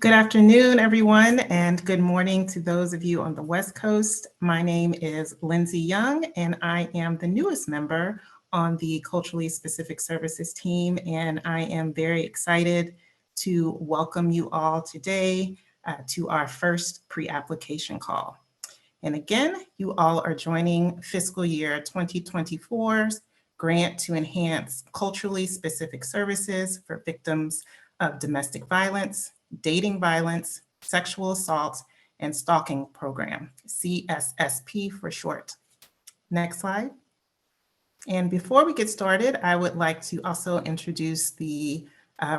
Good afternoon, everyone, and good morning to those of you on the West Coast. My name is Lindsay Young, and I am the newest member on the Culturally Specific Services team, and I am very excited to welcome you all today to our first pre-application call. And again, you all are joining fiscal year 2024's grant to enhance culturally specific services for victims of domestic violence, dating violence, sexual assault, and stalking program, CSSP for short. Next slide. And before we get started, I would like to also introduce the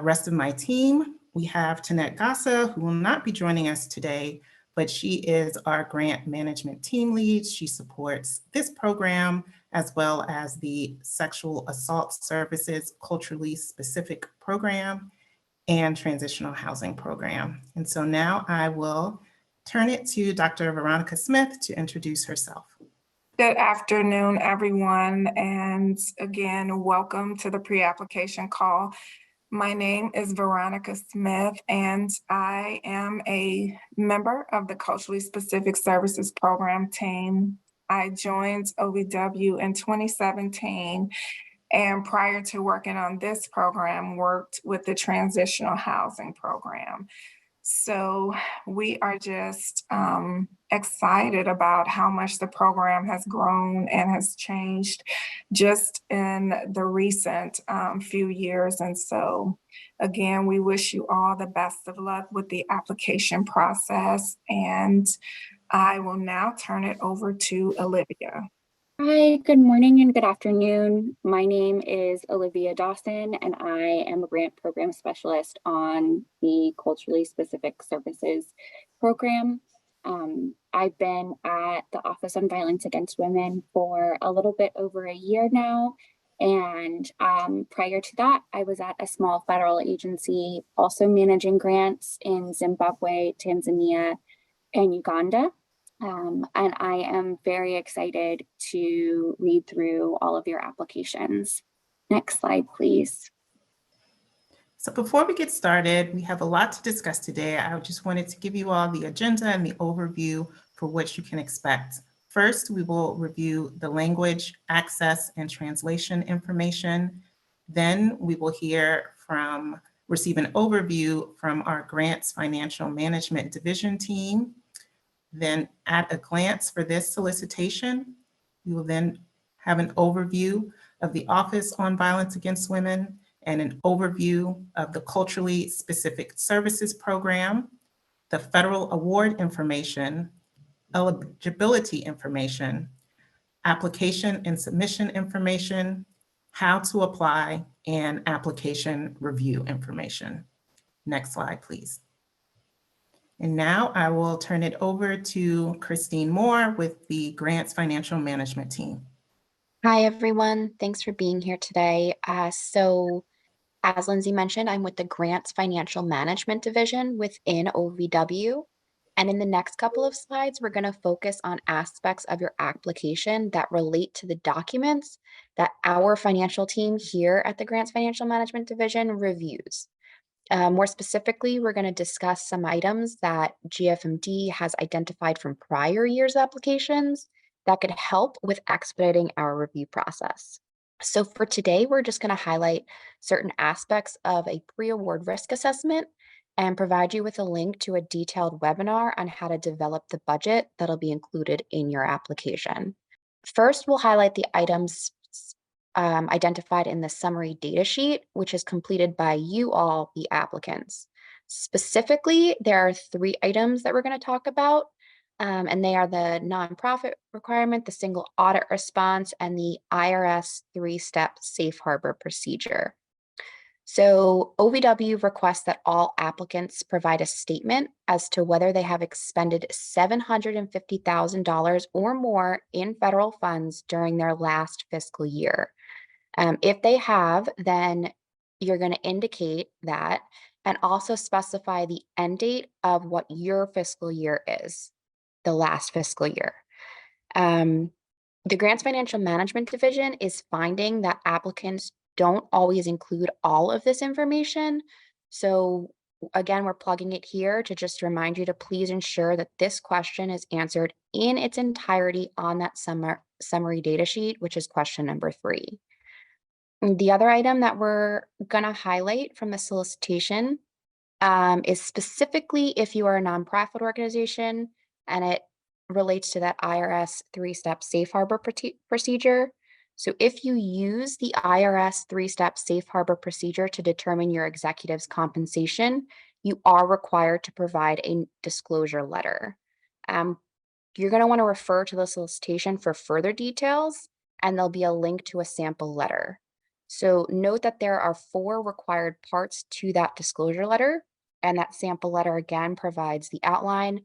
rest of my team. We have Tanette Gassa, who will not be joining us today, but she is our grant management team lead. She supports this program as well as the Sexual Assault Services Culturally Specific Program and Transitional Housing Program. And so now I will turn it to Dr. Veronica Smith to introduce herself. Good afternoon, everyone, and again, welcome to the pre-application call. My name is Veronica Smith, and I am a member of the Culturally Specific Services Program team. I joined OVW in 2017, and prior to working on this program, worked with the Transitional Housing Program. So we are just excited about how much the program has grown and has changed just in the recent few years. And so again, we wish you all the best of luck with the application process. And I will now turn it over to Olivia. Hi, good morning and good afternoon. My name is Olivia Dawson, and I am a grant program specialist on the Culturally Specific Services program. I've been at the Office on Violence Against Women for a little bit over a year now. And prior to that, I was at a small federal agency also managing grants in Zimbabwe, Tanzania, and Uganda. And I am very excited to read through all of your applications. Next slide, please. So before we get started, we have a lot to discuss today. I just wanted to give you all the agenda and the overview for what you can expect. First, we will review the language, access, and translation information. Then we will receive an overview from our Grants Financial Management Division team. Then at a glance for this solicitation, we will then have an overview of the Office on Violence Against Women and an overview of the Culturally Specific Services Program, the federal award information, eligibility information, application and submission information, how to apply, and application review information. Next slide, please. And now I will turn it over to Christine Moore with the Grants Financial Management team. Hi, everyone. Thanks for being here today. So as Lindsay mentioned, I'm with the Grants Financial Management Division within OVW. And in the next couple of slides, we're going to focus on aspects of your application that relate to the documents that our financial team here at the Grants Financial Management Division reviews. More specifically, we're going to discuss some items that GFMD has identified from prior years' applications that could help with expediting our review process. So for today, we're just going to highlight certain aspects of a pre-award risk assessment and provide you with a link to a detailed webinar on how to develop the budget that'll be included in your application. First, we'll highlight the items identified in the summary data sheet, which is completed by you all, the applicants. Specifically, there are 3 items that we're going to talk about, and they are the nonprofit requirement, the single audit response, and the IRS 3-step safe harbor procedure. So OVW requests that all applicants provide a statement as to whether they have expended $750,000 or more in federal funds during their last fiscal year. If they have, then you're going to indicate that and also specify the end date of what your fiscal year is, the last fiscal year. The Grants Financial Management Division is finding that applicants don't always include all of this information. So Again, we're plugging it here to just remind you to please ensure that this question is answered in its entirety on that summary data sheet, which is question number 3. The other item that we're going to highlight from the solicitation is specifically if you are a nonprofit organization and it relates to that IRS 3-step safe harbor procedure. So if you use the IRS 3-step safe harbor procedure to determine your executive's compensation, you are required to provide a disclosure letter. You're going to want to refer to the solicitation for further details, and there'll be a link to a sample letter. So note that there are 4 required parts to that disclosure letter, and that sample letter again provides the outline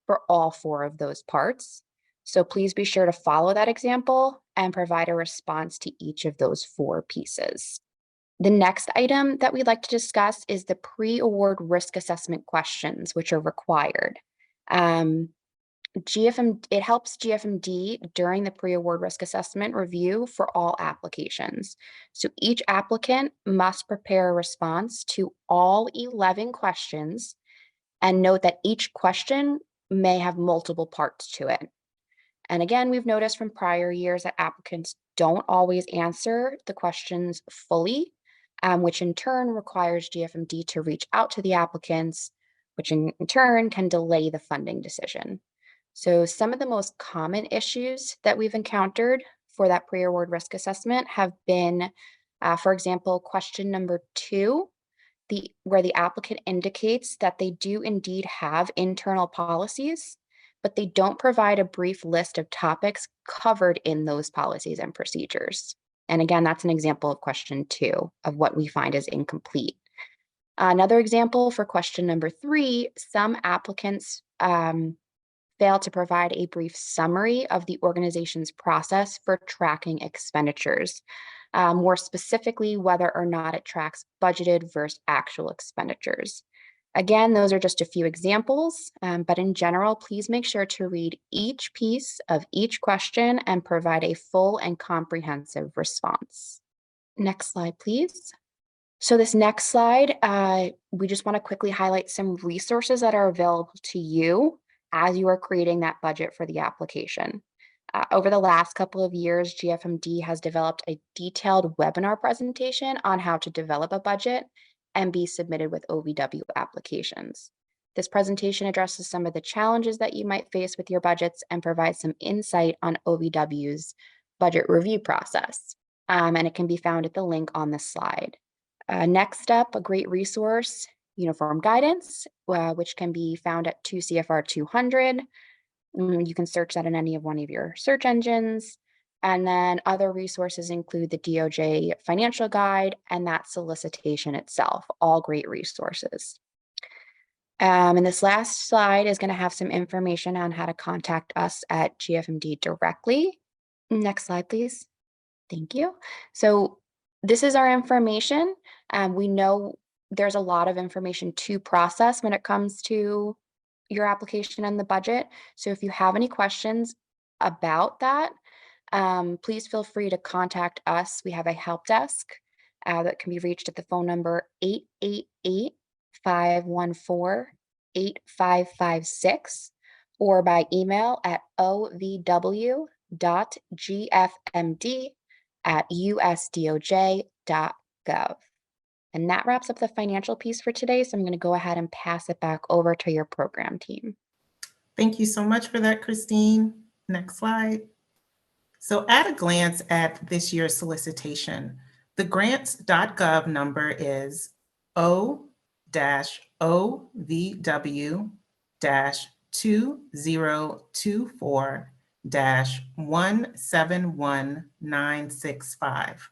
for all 4 of those parts. So please be sure to follow that example and provide a response to each of those 4 pieces. The next item that we'd like to discuss is the pre-award risk assessment questions, which are required. It helps GFMD during the pre-award risk assessment review for all applications. So each applicant must prepare a response to all 11 questions, and note that each question may have multiple parts to it. And again, we've noticed from prior years that applicants don't always answer the questions fully, which in turn requires GFMD to reach out to the applicants, which in turn can delay the funding decision. So some of the most common issues that we've encountered for that pre-award risk assessment have been, for example, question number 2, where the applicant indicates that they do indeed have internal policies, but they don't provide a brief list of topics covered in those policies and procedures. And again, that's an example of question 2 of what we find is incomplete. Another example for question number 3, some applicants fail to provide a brief summary of the organization's process for tracking expenditures, more specifically, whether or not it tracks budgeted versus actual expenditures. Again, those are just a few examples, but in general, please make sure to read each piece of each question and provide a full and comprehensive response. Next slide, please. So this next slide, we just want to quickly highlight some resources that are available to you as you are creating that budget for the application. Over the last couple of years, GFMD has developed a detailed webinar presentation on how to develop a budget and be submitted with OVW applications. This presentation addresses some of the challenges that you might face with your budgets and provides some insight on OVW's budget review process. And it can be found at the link on this slide. Next up, a great resource, Uniform Guidance, which can be found at 2 CFR 200. You can search that in any of one of your search engines. And then other resources include the DOJ Financial Guide and that solicitation itself, all great resources. And this last slide is going to have some information on how to contact us at GFMD directly. Next slide, please. Thank you. So this is our information. We know there's a lot of information to process when it comes to your application and the budget. So if you have any questions about that, please feel free to contact us. We have a help desk that can be reached at the phone number 888-514-8556 or by email at ovw.gfmd@usdoj.gov. And that wraps up the financial piece for today. So I'm going to go ahead and pass it back over to your program team. Thank you so much for that, Christine. Next slide. So at a glance at this year's solicitation, the grants.gov number is O-OVW-2024-171965.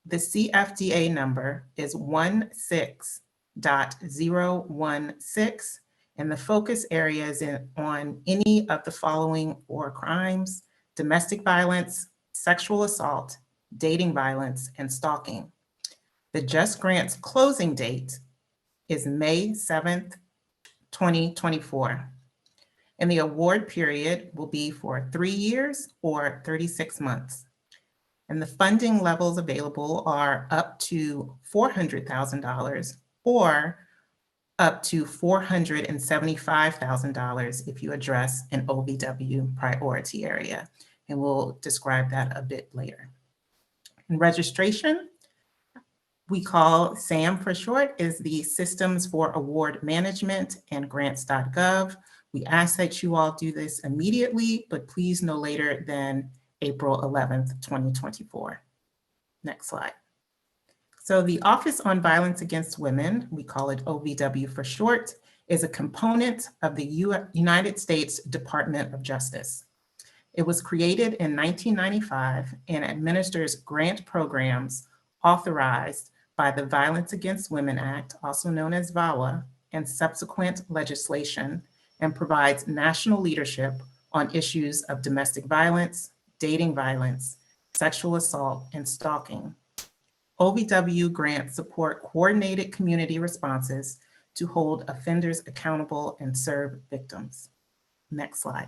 The CFDA number is 16.016, and the focus area is on any of the following 4 crimes: domestic violence, sexual assault, dating violence, and stalking. The Just Grants closing date is May 7th, 2024. And the award period will be for 3 years or 36 months. And the funding levels available are up to $400,000 or up to $475,000 if you address an OVW priority area. And we'll describe that a bit later. And registration, we call SAM for short, is the Systems for Award Management and Grants.gov. We ask that you all do this immediately, but please no later than April 11th, 2024. Next slide. So the Office on Violence Against Women, we call it OVW for short, is a component of the United States Department of Justice. It was created in 1995 and administers grant programs authorized by the Violence Against Women Act, also known as VAWA, and subsequent legislation, and provides national leadership on issues of domestic violence, dating violence, sexual assault, and stalking. OVW grants support coordinated community responses to hold offenders accountable and serve victims. Next slide.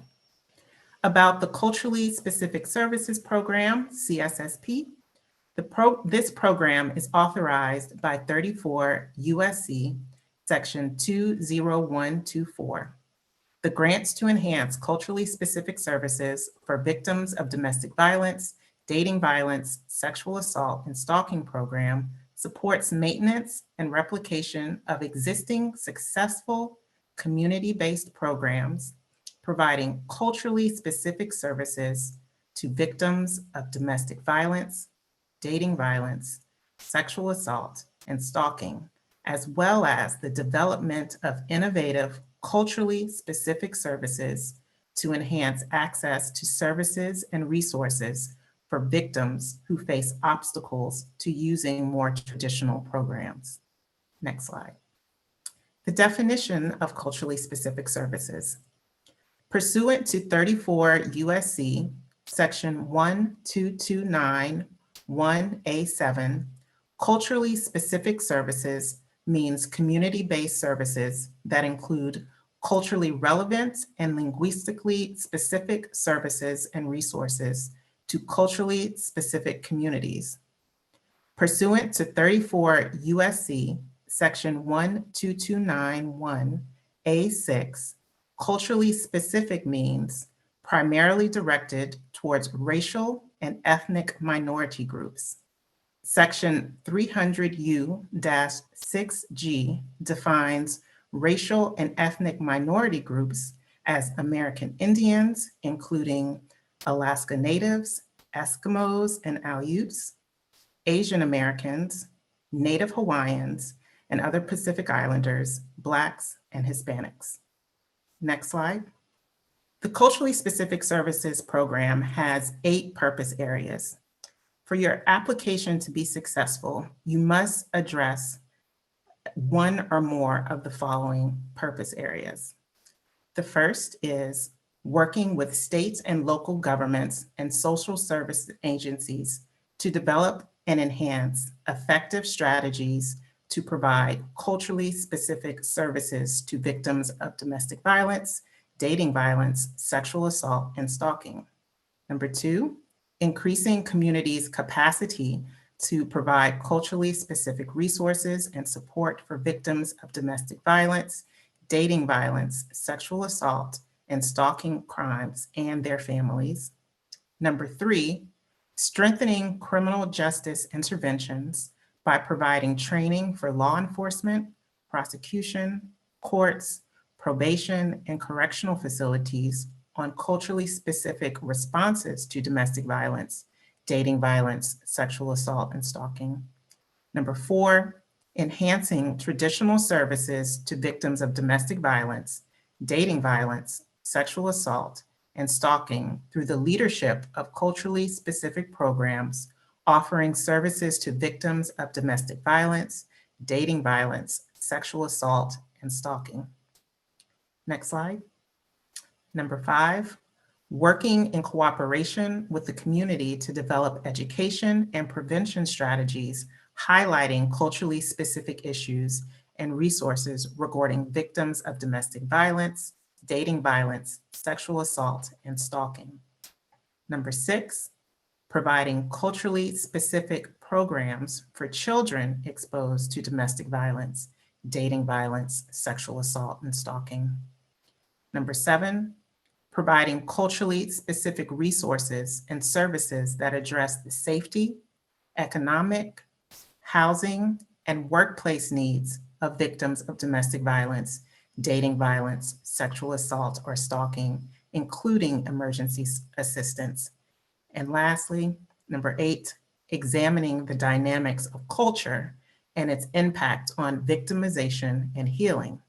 About the Culturally Specific Services Program, CSSP. This program is authorized by 34 USC Section 20124. The grants to enhance culturally specific services for victims of domestic violence, dating violence, sexual assault, and stalking program supports maintenance and replication of existing successful community-based programs, providing culturally specific services to victims of domestic violence, dating violence, sexual assault, and stalking, as well as the development of innovative, culturally specific services to enhance access to services and resources for victims who face obstacles to using more traditional programs. Next slide. The definition of culturally specific services. Pursuant to 34 USC Section 12291A7, culturally specific services means community-based services that include culturally relevant and linguistically specific services and resources to culturally specific communities. Pursuant to 34 USC Section 12291A6, culturally specific means primarily directed towards racial and ethnic minority groups. Section 300U-6G defines racial and ethnic minority groups as American Indians, including Alaska Natives, Eskimos and Aleuts, Asian Americans, Native Hawaiians, and other Pacific Islanders, Blacks, and Hispanics. Next slide. The Culturally Specific Services Program has 8 purpose areas. For your application to be successful, you must address one or more of the following purpose areas. The first is working with states and local governments and social service agencies to develop and enhance effective strategies to provide culturally specific services to victims of domestic violence, dating violence, sexual assault, and stalking. Number 2, increasing communities' capacity to provide culturally specific resources and support for victims of domestic violence, dating violence, sexual assault, and stalking crimes and their families. Number 3, strengthening criminal justice interventions by providing training for law enforcement, prosecution, courts, probation, and correctional facilities on culturally specific responses to domestic violence, dating violence, sexual assault, and stalking. Number 4, enhancing traditional services to victims of domestic violence, dating violence, sexual assault, and stalking through the leadership of culturally specific programs offering services to victims of domestic violence, dating violence, sexual assault, and stalking. Next slide. Number 5, working in cooperation with the community to develop education and prevention strategies highlighting culturally specific issues and resources regarding victims of domestic violence, dating violence, sexual assault, and stalking. Number 6, providing culturally specific programs for children exposed to domestic violence, dating violence, sexual assault, and stalking. Number 7, providing culturally specific resources and services that address the safety, economic, housing, and workplace needs of victims of domestic violence, dating violence, sexual assault, or stalking, including emergency assistance. And lastly, number 8, examining the dynamics of culture and its impact on victimization and healing.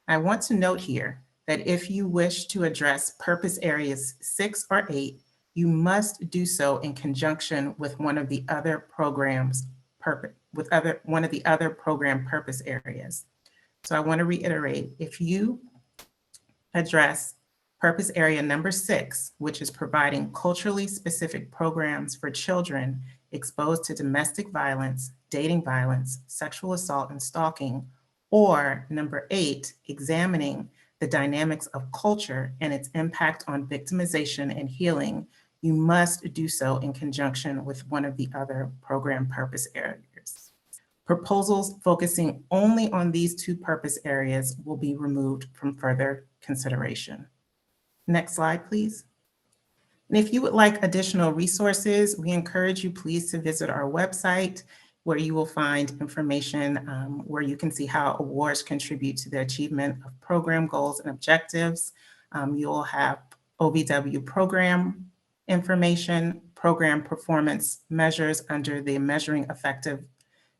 I want to note here that if you wish to address purpose areas 6 or 8, you must do so in conjunction with one of the other programs one of the other program purpose areas. So I want to reiterate, if you address purpose area number 6, which is providing culturally specific programs for children exposed to domestic violence, dating violence, sexual assault, and stalking, or number 8, examining the dynamics of culture and its impact on victimization and healing, you must do so in conjunction with one of the other program purpose areas. Proposals focusing only on these 2 purpose areas will be removed from further consideration. Next slide, please. And if you would like additional resources, we encourage you please to visit our website, where you will find information where you can see how awards contribute to the achievement of program goals and objectives. You'll have OVW program information, program performance measures under the Measuring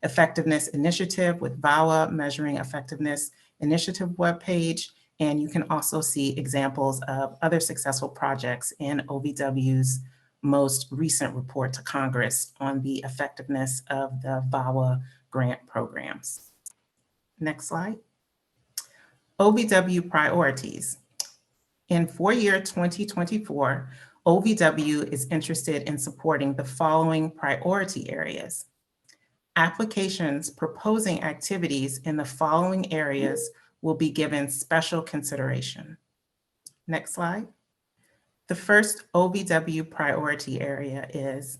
Effectiveness Initiative with VAWA Measuring Effectiveness Initiative webpage. And you can also see examples of other successful projects in OVW's most recent report to Congress on the effectiveness of the VAWA grant programs. Next slide. OVW priorities. In four-year 2024, OVW is interested in supporting the following priority areas. Applications proposing activities in the following areas will be given special consideration. Next slide. The first OVW priority area is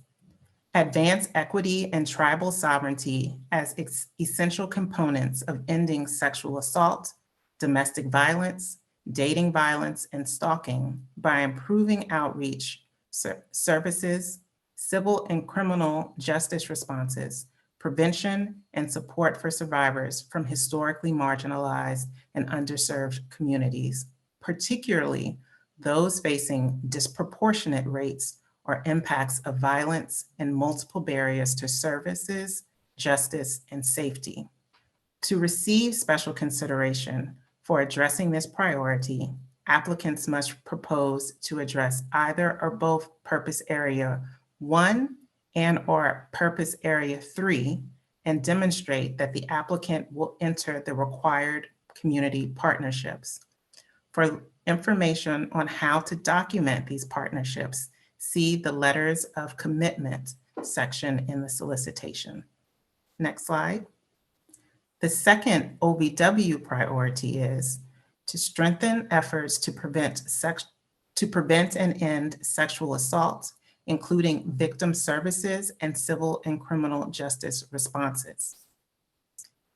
advance equity and tribal sovereignty as essential components of ending sexual assault, domestic violence, dating violence, and stalking by improving outreach services, civil and criminal justice responses, prevention and support for survivors from historically marginalized and underserved communities, particularly those facing disproportionate rates or impacts of violence and multiple barriers to services, justice, and safety. To receive special consideration for addressing this priority, applicants must propose to address either or both Purpose Area 1 and/or Purpose Area 3 and demonstrate that the applicant will enter the required community partnerships. For information on how to document these partnerships, see the Letters of Commitment section in the solicitation. Next slide. The second OVW priority is to strengthen efforts to prevent and end sexual assault, including victim services and civil and criminal justice responses.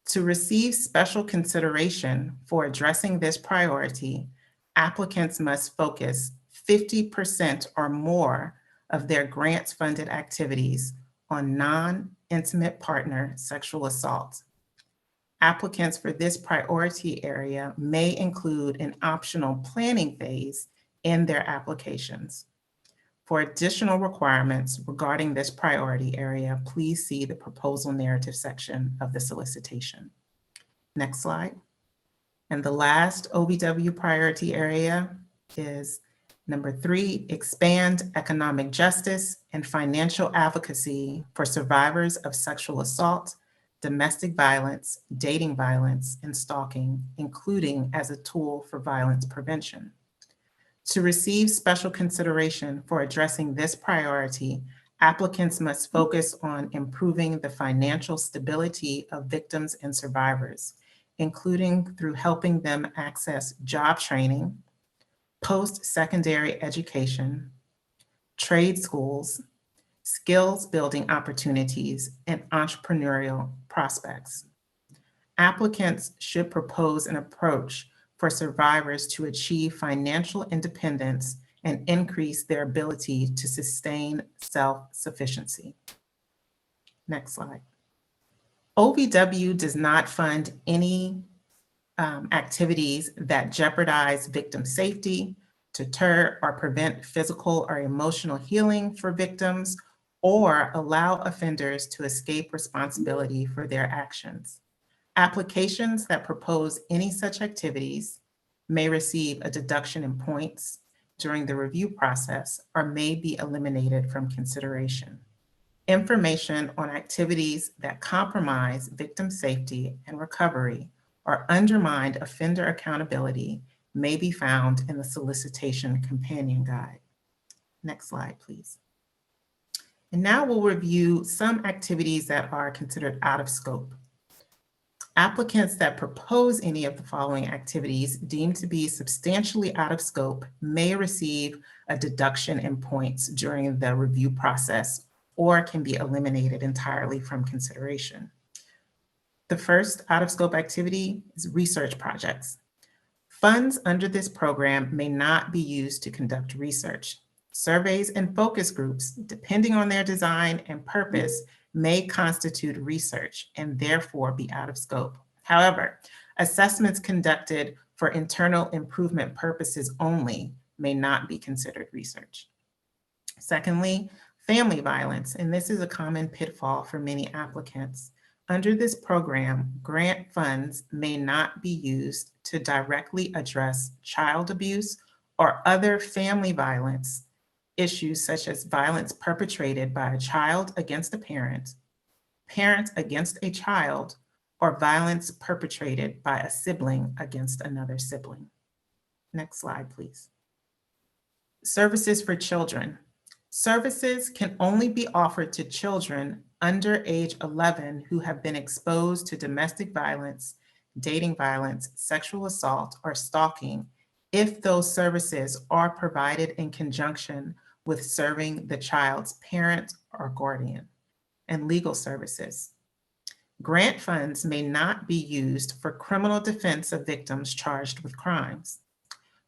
To receive special consideration for addressing this priority, applicants must focus 50% or more of their grants-funded activities on non-intimate partner sexual assault. Applicants for this priority area may include an optional planning phase in their applications. For additional requirements regarding this priority area, please see the proposal narrative section of the solicitation. Next slide. And the last OVW priority area is number 3, expand economic justice and financial advocacy for survivors of sexual assault, domestic violence, dating violence, and stalking, including as a tool for violence prevention. To receive special consideration for addressing this priority, applicants must focus on improving the financial stability of victims and survivors, including through helping them access job training, post-secondary education, trade schools, skills building opportunities, and entrepreneurial prospects. applicants should propose an approach for survivors to achieve financial independence and increase their ability to sustain self-sufficiency. Next slide. OVW does not fund any activities that jeopardize victim safety, deter or prevent physical or emotional healing for victims, or allow offenders to escape responsibility for their actions. Applications that propose any such activities may receive a deduction in points during the review process or may be eliminated from consideration. Information on activities that compromise victim safety and recovery or undermine offender accountability may be found in the solicitation companion guide. Next slide, please. And now we'll review some activities that are considered out of scope. Applicants that propose any of the following activities deemed to be substantially out of scope may receive a deduction in points during the review process or can be eliminated entirely from consideration. The first out of scope activity is research projects. Funds under this program may not be used to conduct research. Surveys and focus groups, depending on their design and purpose, may constitute research and therefore be out of scope. However, assessments conducted for internal improvement purposes only may not be considered research. Secondly, family violence, and this is a common pitfall for many applicants. Under this program, grant funds may not be used to directly address child abuse or other family violence issues such as violence perpetrated by a child against a parent, parent against a child, or violence perpetrated by a sibling against another sibling. Next slide, please. Services for children. Services can only be offered to children under age 11 who have been exposed to domestic violence, dating violence, sexual assault, or stalking if those services are provided in conjunction with serving the child's parent or guardian, and legal services. Grant funds may not be used for criminal defense of victims charged with crimes.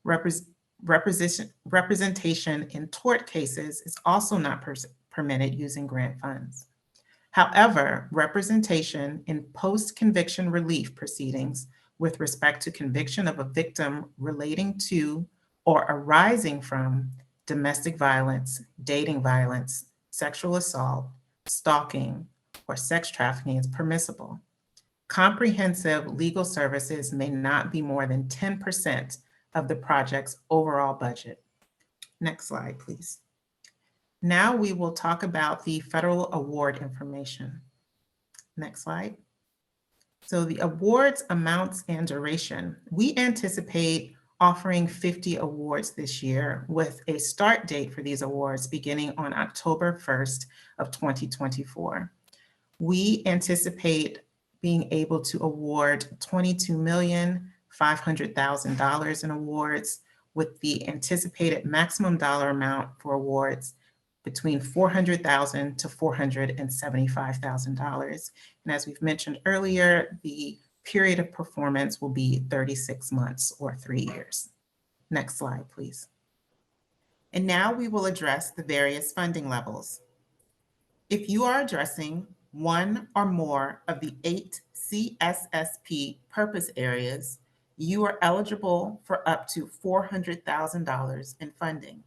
Representation in tort cases is also not permitted using grant funds. However, representation in post-conviction relief proceedings with respect to conviction of a victim relating to or arising from domestic violence, dating violence, sexual assault, stalking, or sex trafficking is permissible. Comprehensive legal services may not be more than 10% of the project's overall budget. Next slide, please. Now we will talk about the federal award information. Next slide. So the awards amounts and duration. We anticipate offering 50 awards this year with a start date for these awards beginning on October 1st of 2024. We anticipate being able to award $22,500,000 in awards, with the anticipated maximum dollar amount for awards between $400,000 to $475,000. And as we've mentioned earlier, the period of performance will be 36 months or 3 years. Next slide, please. And now we will address the various funding levels. If you are addressing one or more of the 8 CSSP purpose areas, you are eligible for up to $400,000 in funding.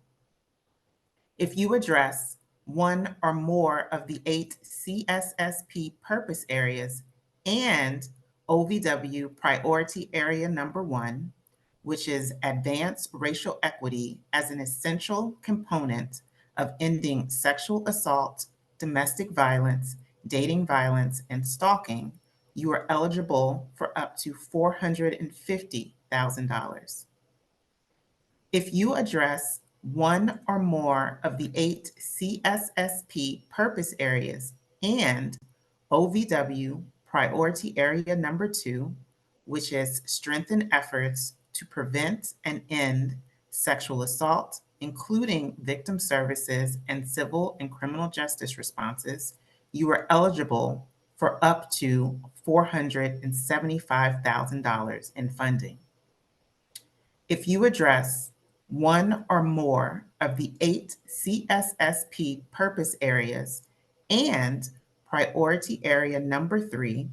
If you address one or more of the 8 CSSP purpose areas and OVW priority area number 1, which is advance racial equity as an essential component of ending sexual assault, domestic violence, dating violence, and stalking, you are eligible for up to $450,000. If you address one or more of the 8 CSSP purpose areas and OVW priority area number 2, which is strengthen efforts to prevent and end sexual assault, including victim services and civil and criminal justice responses, you are eligible for up to $475,000 in funding. If you address one or more of the 8 CSSP purpose areas and priority area number 3,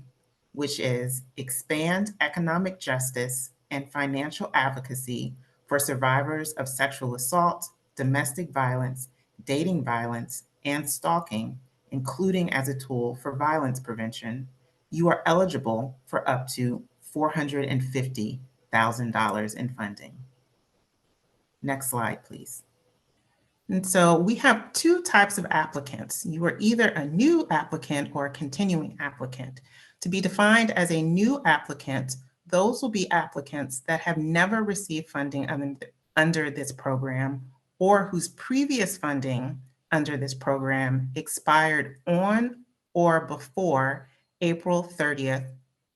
which is expand economic justice and financial advocacy for survivors of sexual assault, domestic violence, dating violence, and stalking, including as a tool for violence prevention, you are eligible for up to $450,000 in funding. Next slide, please. And so we have 2 types of applicants. You are either a new applicant or a continuing applicant. To be defined as a new applicant, those will be applicants that have never received funding under this program or whose previous funding under this program expired on or before April 30th,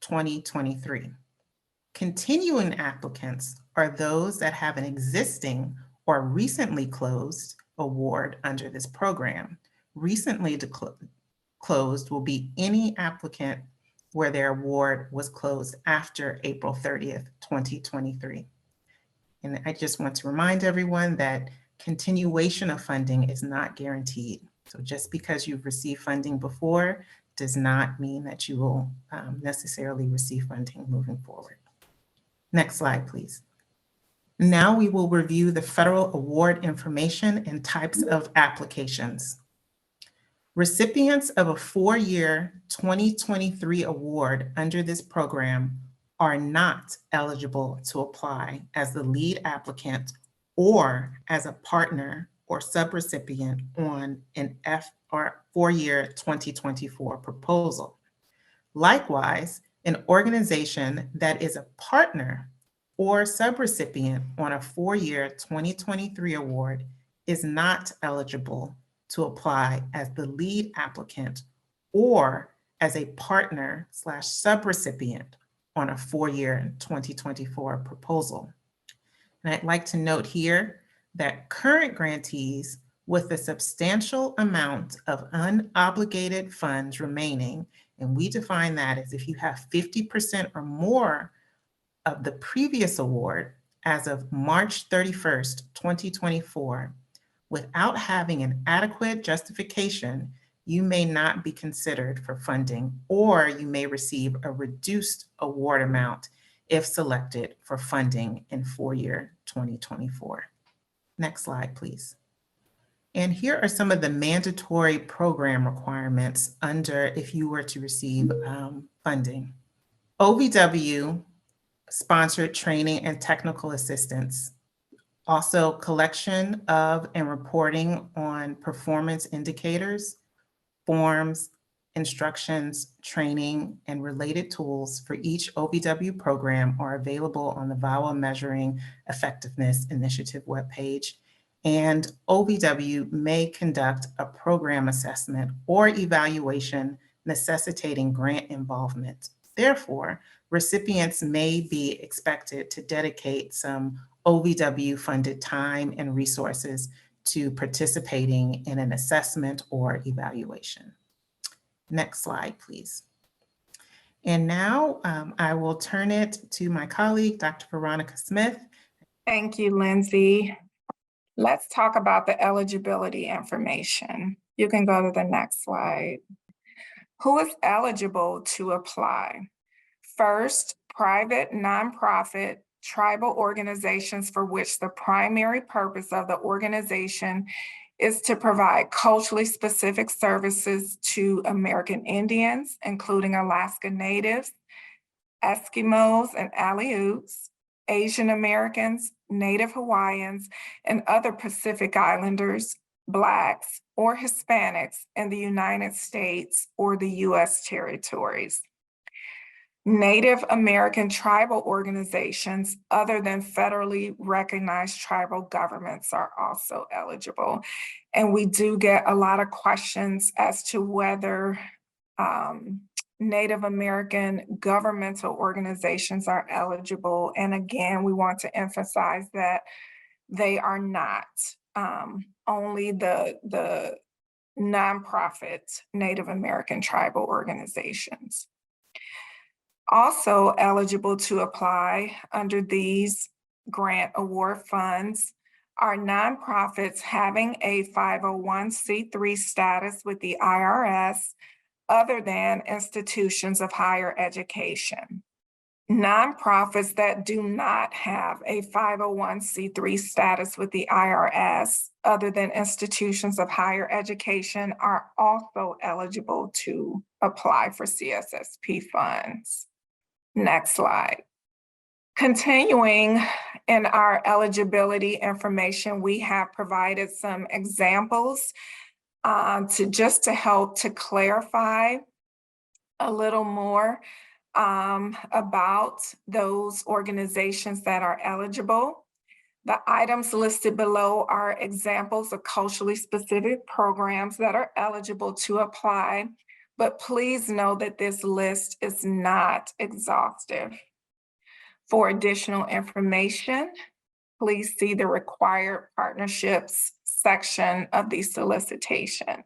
2023. Continuing applicants are those that have an existing or recently closed award under this program. Recently closed will be any applicant where their award was closed after April 30th, 2023. And I just want to remind everyone that continuation of funding is not guaranteed. So just because you've received funding before does not mean that you will necessarily receive funding moving forward. Next slide, please. Now we will review the federal award information and types of applications. Recipients of a 4-year 2023 award under this program are not eligible to apply as the lead applicant or as a partner or subrecipient on an 4-year 2024 proposal. Likewise, an organization that is a partner or subrecipient on a 4-year 2023 award is not eligible to apply as the lead applicant or as a partner / subrecipient on a 4-year 2024 proposal. And I'd like to note here that current grantees with a substantial amount of unobligated funds remaining, and we define that as if you have 50% or more of the previous award as of March 31st, 2024, without having an adequate justification, you may not be considered for funding, or you may receive a reduced award amount if selected for funding in 4-year 2024. Next slide, please. And here are some of the mandatory program requirements under if you were to receive funding. OVW sponsored training and technical assistance. Also, collection of and reporting on performance indicators, forms, instructions, training, and related tools for each OVW program are available on the VAWA Measuring Effectiveness Initiative webpage. And OVW may conduct a program assessment or evaluation necessitating grant involvement. Therefore, recipients may be expected to dedicate some OVW-funded time and resources to participating in an assessment or evaluation. Next slide, please. And now I will turn it to my colleague, Dr. Veronica Smith. Thank you, Lindsay. Let's talk about the eligibility information. You can go to the next slide. Who is eligible to apply? First, private, nonprofit, tribal organizations for which the primary purpose of the organization is to provide culturally specific services to American Indians, including Alaska Natives, Eskimos and Aleuts, Asian Americans, Native Hawaiians, and other Pacific Islanders, Blacks, or Hispanics in the United States or the U.S. territories. Native American tribal organizations other than federally recognized tribal governments are also eligible. And we do get a lot of questions as to whether Native American governmental organizations are eligible. And again, we want to emphasize that they are not. Only the nonprofit Native American tribal organizations. Also eligible to apply under these grant award funds are nonprofits having a 501c3 status with the IRS other than institutions of higher education. Nonprofits that do not have a 501c3 status with the IRS other than institutions of higher education are also eligible to apply for CSSP funds. Next slide. Continuing in our eligibility information, we have provided some examples to help to clarify a little more about those organizations that are eligible. The items listed below are examples of culturally specific programs that are eligible to apply, but please know that this list is not exhaustive. For additional information, please see the required partnerships section of the solicitation.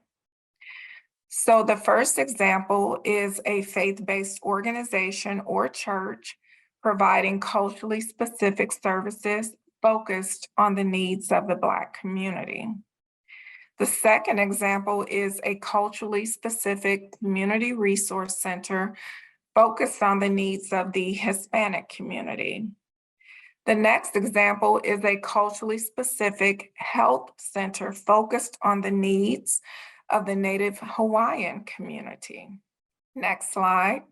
So the first example is a faith-based organization or church providing culturally specific services focused on the needs of the Black community. The second example is a culturally specific community resource center focused on the needs of the Hispanic community. The next example is a culturally specific health center focused on the needs of the Native Hawaiian community. Next slide.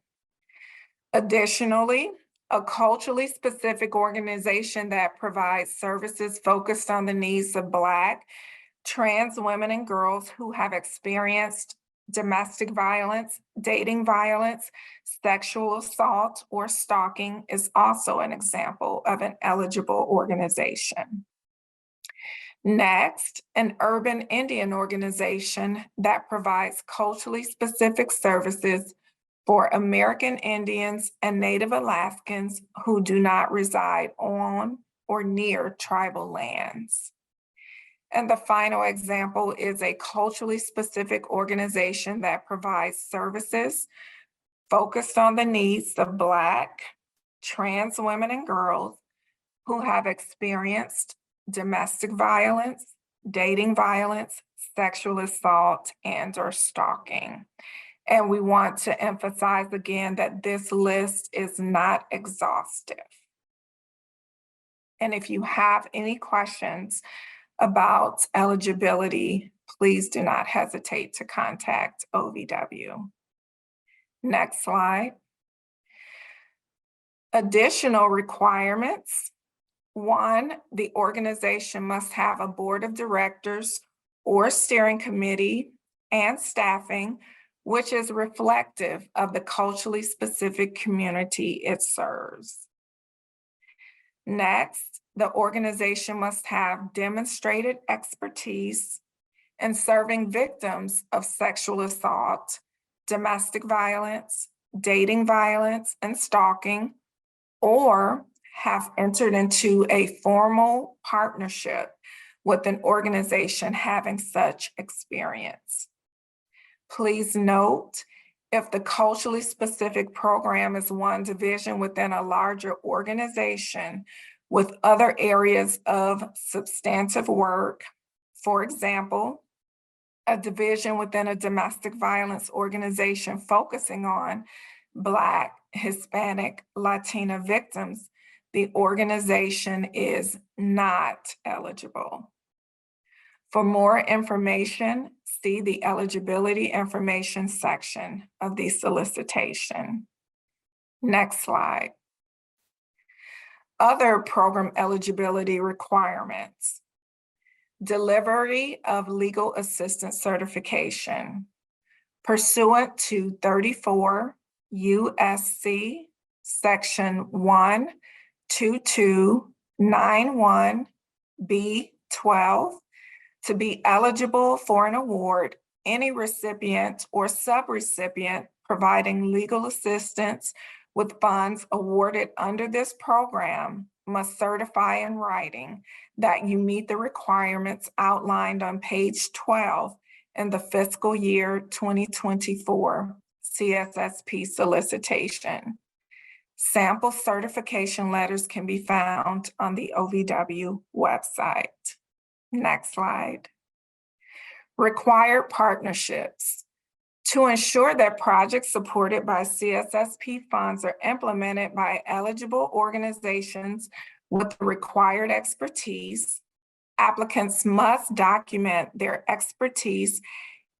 Additionally, a culturally specific organization that provides services focused on the needs of Black, trans women and girls who have experienced domestic violence, dating violence, sexual assault, or stalking is also an example of an eligible organization. Next, an urban Indian organization that provides culturally specific services for American Indians and Native Alaskans who do not reside on or near tribal lands. And the final example is a culturally specific organization that provides services focused on the needs of Black, trans women and girls who have experienced domestic violence, dating violence, sexual assault, and/or stalking. And we want to emphasize again that this list is not exhaustive. And if you have any questions about eligibility, please do not hesitate to contact OVW. Next slide. Additional requirements. 1, the organization must have a board of directors or steering committee and staffing, which is reflective of the culturally specific community it serves. Next, the organization must have demonstrated expertise in serving victims of sexual assault, domestic violence, dating violence, and stalking, or have entered into a formal partnership with an organization having such experience. Please note, if the culturally specific program is one division within a larger organization with other areas of substantive work, for example, a division within a domestic violence organization focusing on Black, Hispanic, Latina victims, the organization is not eligible. For more information, see the eligibility information section of the solicitation. Next slide. Other program eligibility requirements. Delivery of legal assistance certification. Pursuant to 34 USC section 12291B12, to be eligible for an award, any recipient or subrecipient providing legal assistance with funds awarded under this program must certify in writing that you meet the requirements outlined on page 12 in the fiscal year 2024 CSSP solicitation. Sample certification letters can be found on the OVW website. Next slide. Required partnerships. To ensure that projects supported by CSSP funds are implemented by eligible organizations with the required expertise, applicants must document their expertise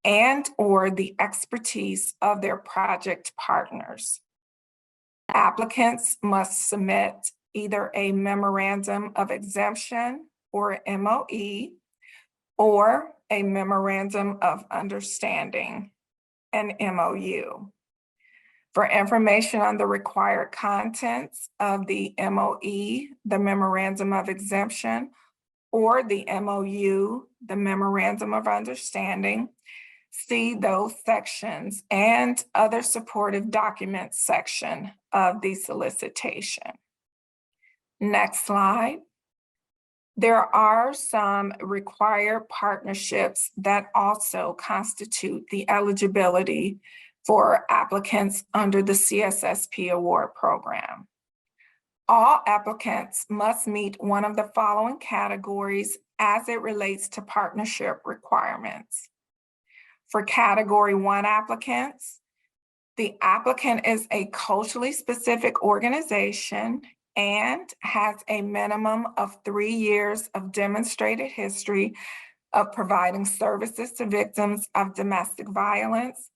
and/or the expertise of their project partners. Applicants must submit either a memorandum of exemption or MOE or a memorandum of understanding, an MOU. For information on the required contents of the MOE, the memorandum of exemption, or the MOU, the memorandum of understanding, see those sections and other supportive documents section of the solicitation. Next slide. There are some required partnerships that also constitute the eligibility for applicants under the CSSP award program. All applicants must meet one of the following categories as it relates to partnership requirements. For Category 1 applicants, the applicant is a culturally specific organization and has a minimum of 3 years of demonstrated history of providing services to victims of domestic violence,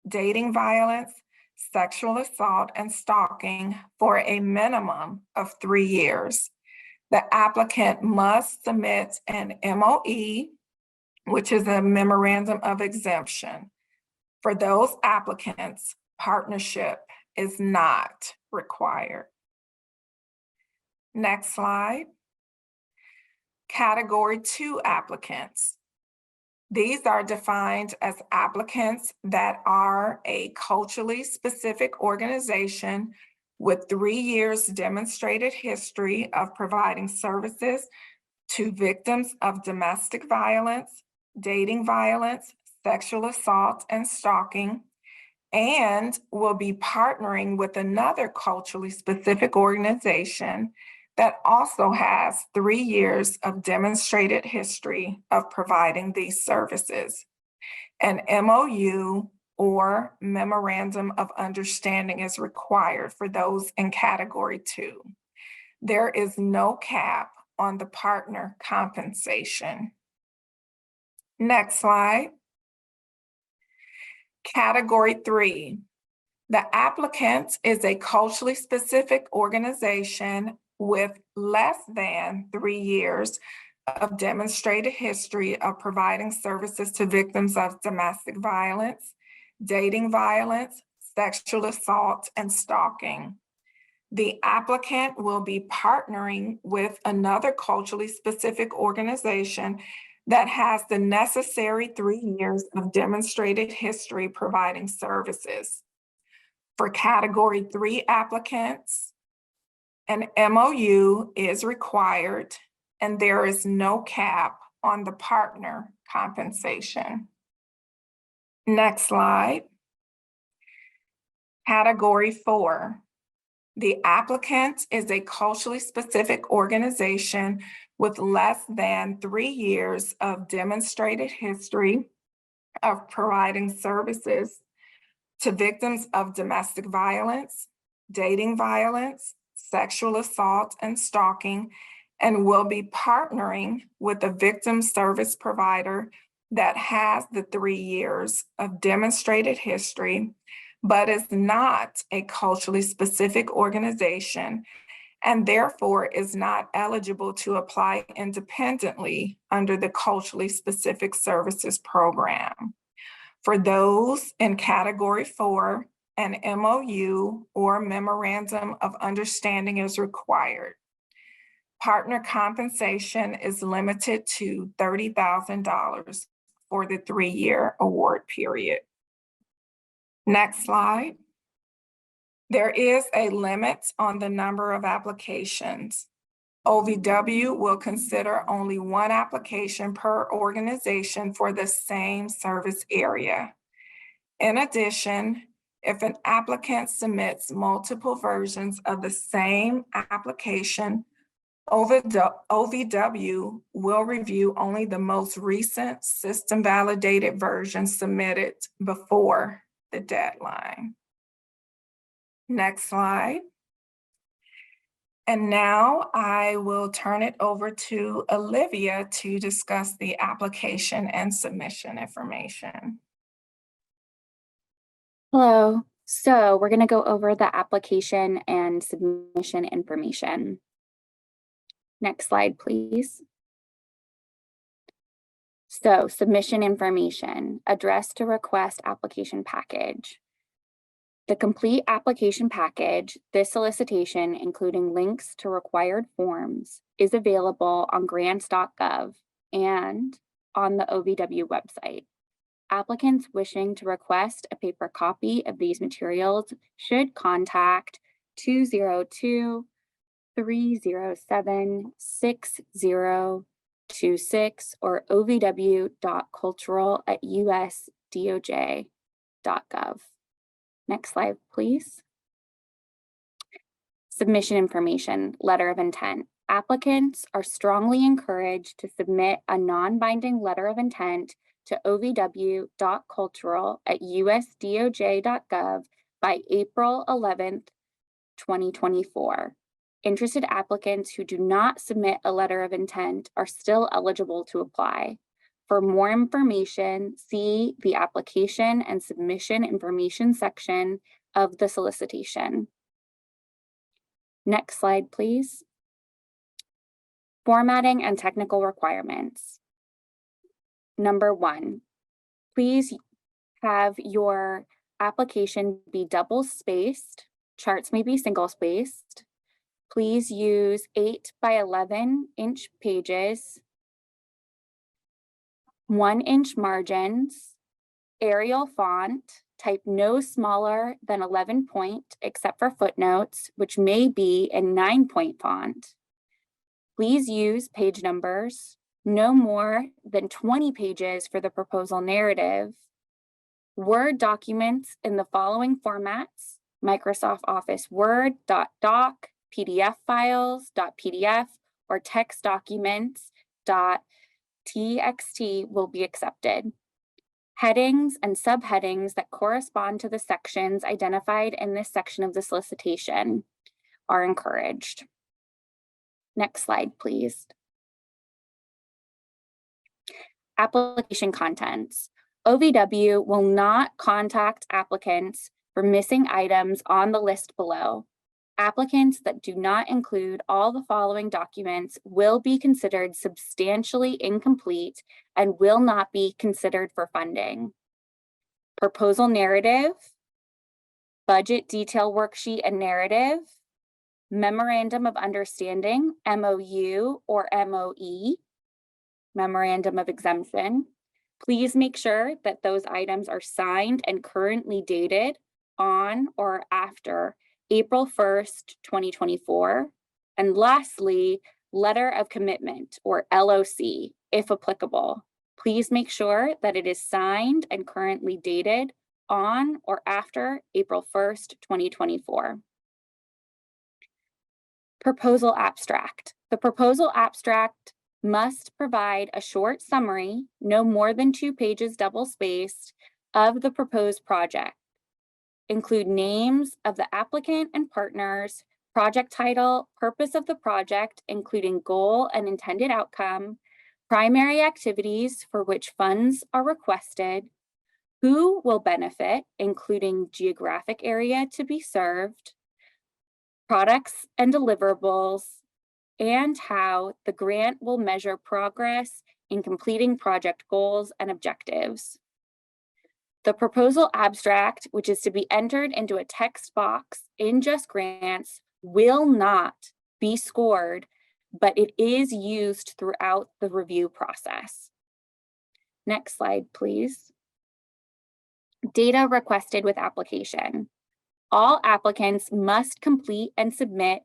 dating violence, sexual assault, and stalking for a minimum of 3 years. The applicant must submit an MOE, which is a memorandum of exemption. For those applicants, partnership is not required. Next slide. Category 2 applicants. These are defined as applicants that are a culturally specific organization with 3 years demonstrated history of providing services to victims of domestic violence, dating violence, sexual assault, and stalking, and will be partnering with another culturally specific organization that also has 3 years of demonstrated history of providing these services. An MOU or memorandum of understanding is required for those in Category 2. There is no cap on the partner compensation. Next slide. Category 3. The applicant is a culturally specific organization with less than 3 years of demonstrated history of providing services to victims of domestic violence, dating violence, sexual assault, and stalking. The applicant will be partnering with another culturally specific organization that has the necessary 3 years of demonstrated history providing services. For Category 3 applicants, an MOU is required and there is no cap on the partner compensation. Next slide. Category 4. The applicant is a culturally specific organization with less than 3 years of demonstrated history of providing services to victims of domestic violence, dating violence, sexual assault, and stalking, and will be partnering with a victim service provider that has the 3 years of demonstrated history, but is not a culturally specific organization and therefore is not eligible to apply independently under the Culturally Specific Services Program. For those in Category 4, an MOU or memorandum of understanding is required. Partner compensation is limited to $30,000 for the 3-year award period. Next slide. There is a limit on the number of applications. OVW will consider only one application per organization for the same service area. In addition, if an applicant submits multiple versions of the same application, OVW will review only the most recent system validated version submitted before the deadline. Next slide. And now I will turn it over to Olivia to discuss the application and submission information. Hello. So we're going to go over the application and submission information. Next slide, please. So submission information, address to request application package. The complete application package, this solicitation, including links to required forms, is available on grants.gov and on the OVW website. Applicants wishing to request a paper copy of these materials should contact 202-307-6026 or ovw.cultural@usdoj.gov. Next slide, please. Submission information, letter of intent. Applicants are strongly encouraged to submit a non-binding letter of intent to ovw.cultural@usdoj.gov by April 11th, 2024. Interested applicants who do not submit a letter of intent are still eligible to apply. For more information, see the application and submission information section of the solicitation. Next slide, please. Formatting and technical requirements. Number 1, please have your application be double spaced. Charts may be single spaced. Please use 8 by 11 inch pages, 1 inch margins, Arial font, type no smaller than 11 point except for footnotes, which may be in 9-point font. Please use page numbers, no more than 20 pages for the proposal narrative. Word documents in the following formats: Microsoft Office Word, .doc, PDF files, .pdf, or text documents, .txt will be accepted. Headings and subheadings that correspond to the sections identified in this section of the solicitation are encouraged. Next slide, please. Application contents. OVW will not contact applicants for missing items on the list below. Applicants that do not include all the following documents will be considered substantially incomplete and will not be considered for funding. Proposal narrative, budget detail worksheet and narrative, memorandum of understanding, MOU or MOE, memorandum of exemption. Please make sure that those items are signed and currently dated on or after April 1st, 2024. And lastly, letter of commitment or LOC, if applicable. Please make sure that it is signed and currently dated on or after April 1st, 2024. Proposal abstract. The proposal abstract must provide a short summary, no more than 2 pages double-spaced, of the proposed project. Include names of the applicant and partners, project title, purpose of the project, including goal and intended outcome, primary activities for which funds are requested, who will benefit, including geographic area to be served, products and deliverables, and how the grant will measure progress in completing project goals and objectives. The proposal abstract, which is to be entered into a text box in JustGrants, will not be scored, but it is used throughout the review process. Next slide, please. Data requested with application. All applicants must complete and submit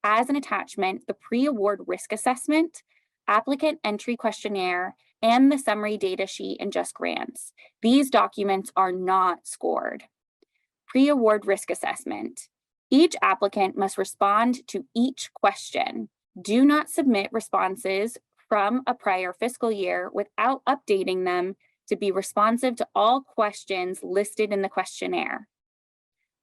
as an attachment the pre-award risk assessment, applicant entry questionnaire, and the summary data sheet in JustGrants. These documents are not scored. Pre-award risk assessment. Each applicant must respond to each question. Do not submit responses from a prior fiscal year without updating them to be responsive to all questions listed in the questionnaire.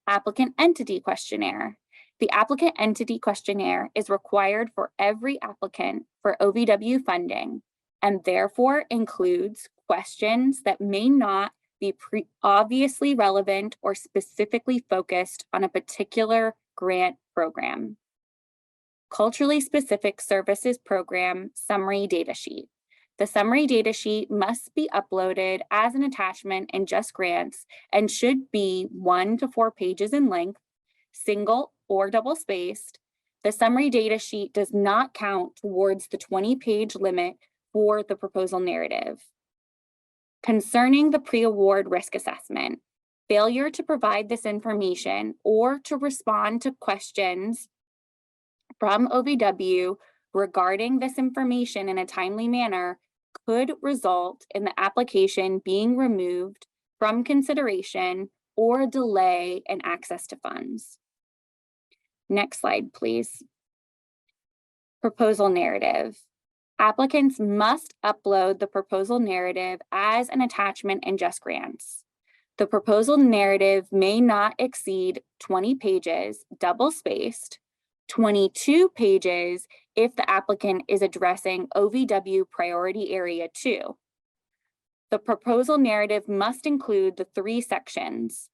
Applicant entity questionnaire. The applicant entity questionnaire is required for every applicant for OVW funding and therefore includes questions that may not be obviously relevant or specifically focused on a particular grant program. Culturally Specific Services Program Summary Data Sheet. The summary data sheet must be uploaded as an attachment in JustGrants and should be 1 to 4 pages in length, single or double spaced. The summary data sheet does not count towards the 20-page limit for the proposal narrative. Concerning the pre-award risk assessment, failure to provide this information or to respond to questions from OVW regarding this information in a timely manner could result in the application being removed from consideration or delay in access to funds. Next slide, please. Proposal narrative. Applicants must upload the proposal narrative as an attachment in JustGrants. The proposal narrative may not exceed 20 pages, double-spaced, 22 pages if the applicant is addressing OVW Priority Area 2. The proposal narrative must include the 3 sections: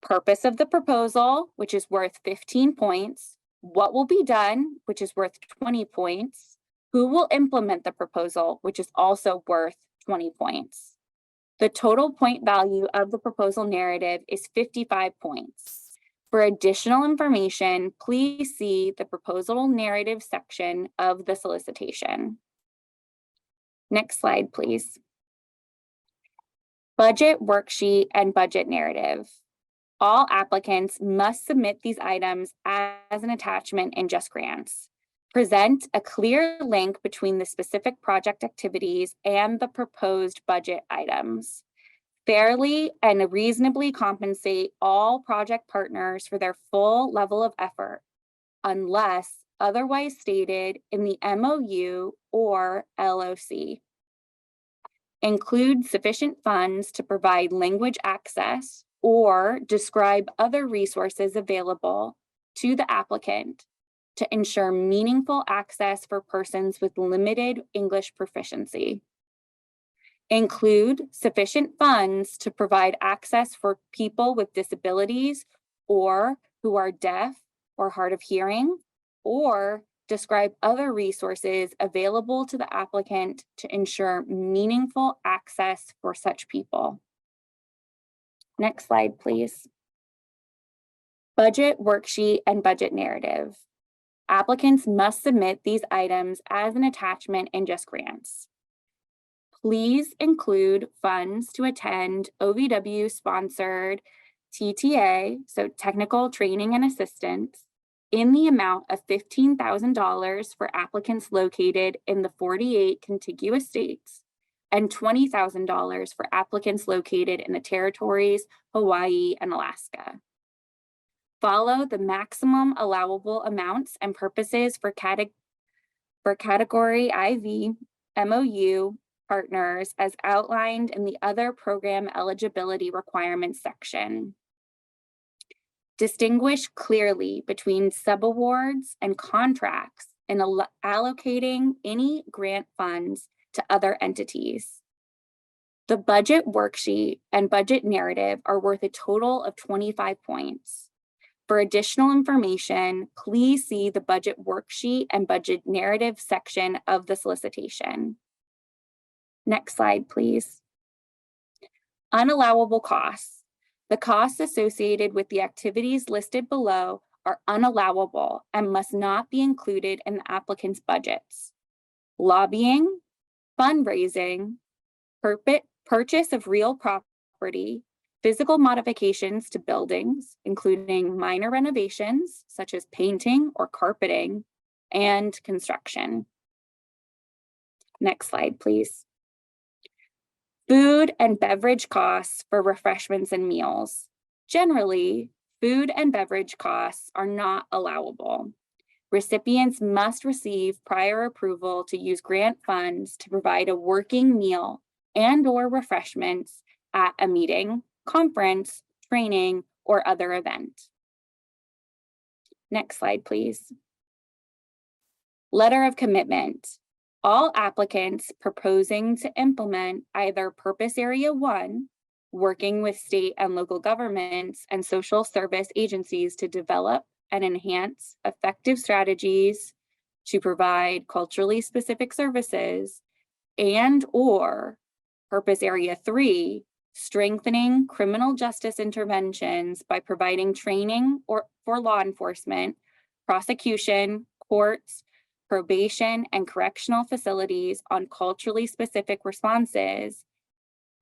purpose of the proposal, which is worth 15 points, what will be done, which is worth 20 points, who will implement the proposal, which is also worth 20 points. The total point value of the proposal narrative is 55 points. For additional information, please see the proposal narrative section of the solicitation. Next slide, please. Budget worksheet and budget narrative. All applicants must submit these items as an attachment in JustGrants. Present a clear link between the specific project activities and the proposed budget items. Fairly and reasonably compensate all project partners for their full level of effort, unless otherwise stated in the MOU or LOC. Include sufficient funds to provide language access or describe other resources available to the applicant to ensure meaningful access for persons with limited English proficiency. Include sufficient funds to provide access for people with disabilities or who are deaf or hard of hearing, or describe other resources available to the applicant to ensure meaningful access for such people. Next slide, please. Budget worksheet and budget narrative. Applicants must submit these items as an attachment in JustGrants. Please include funds to attend OVW-sponsored TTA, so technical training and assistance, in the amount of $15,000 for applicants located in the 48 contiguous states and $20,000 for applicants located in the territories, Hawaii, and Alaska. Follow the maximum allowable amounts and purposes for category IV, MOU, partners as outlined in the other program eligibility requirements section. Distinguish clearly between subawards and contracts in allocating any grant funds to other entities. The budget worksheet and budget narrative are worth a total of 25 points. For additional information, please see the budget worksheet and budget narrative section of the solicitation. Next slide, please. Unallowable costs. The costs associated with the activities listed below are unallowable and must not be included in the applicant's budgets. Lobbying, fundraising, purchase of real property, physical modifications to buildings, including minor renovations such as painting or carpeting, and construction. Next slide, please. Food and beverage costs for refreshments and meals. Generally, food and beverage costs are not allowable. Recipients must receive prior approval to use grant funds to provide a working meal and/or refreshments at a meeting, conference, training, or other event. Next slide, please. Letter of commitment. All applicants proposing to implement either Purpose Area 1, working with state and local governments and social service agencies to develop and enhance effective strategies to provide culturally specific services, and/or Purpose Area 3, strengthening criminal justice interventions by providing training for law enforcement, prosecution, courts, probation, and correctional facilities on culturally specific responses,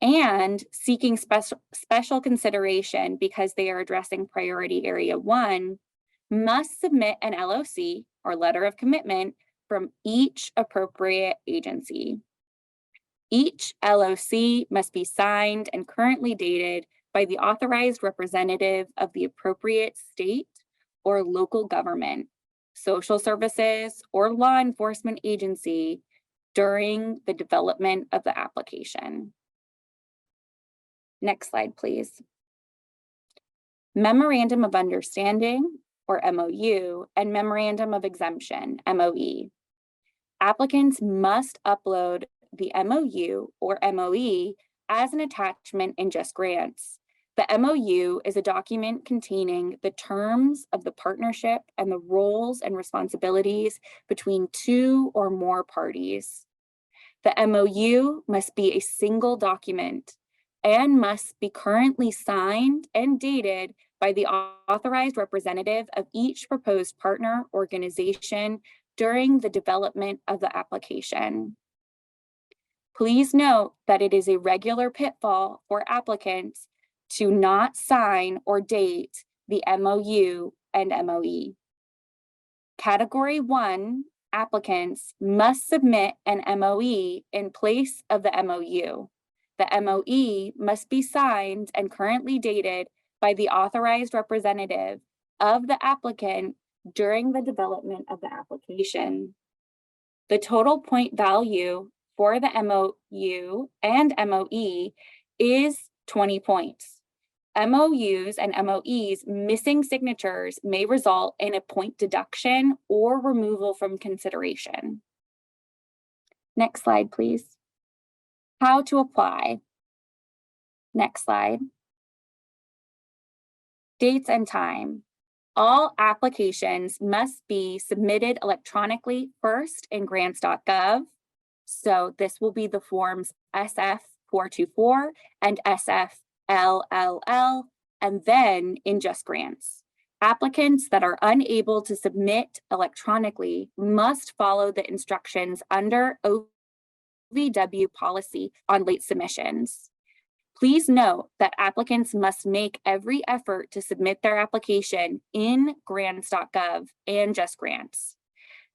and seeking special consideration because they are addressing Priority Area 1, must submit an LOC or letter of commitment from each appropriate agency. Each LOC must be signed and currently dated by the authorized representative of the appropriate state or local government, social services, or law enforcement agency during the development of the application. Next slide, please. Memorandum of Understanding, or MOU, and Memorandum of Exemption, MOE. Applicants must upload the MOU or MOE as an attachment in JustGrants. The MOU is a document containing the terms of the partnership and the roles and responsibilities between two or more parties. The MOU must be a single document and must be currently signed and dated by the authorized representative of each proposed partner organization during the development of the application. Please note that it is a regular pitfall for applicants to not sign or date the MOU and MOE. Category 1 applicants must submit an MOE in place of the MOU. The MOE must be signed and currently dated by the authorized representative of the applicant during the development of the application. The total point value for the MOU and MOE is 20 points. MOUs and MOEs missing signatures may result in a point deduction or removal from consideration. Next slide, please. How to apply. Next slide. Dates and time. All applications must be submitted electronically first in grants.gov. So this will be the forms SF424 and SFLLL, and then in JustGrants. Applicants that are unable to submit electronically must follow the instructions under OVW policy on late submissions. Please note that applicants must make every effort to submit their application in grants.gov and JustGrants.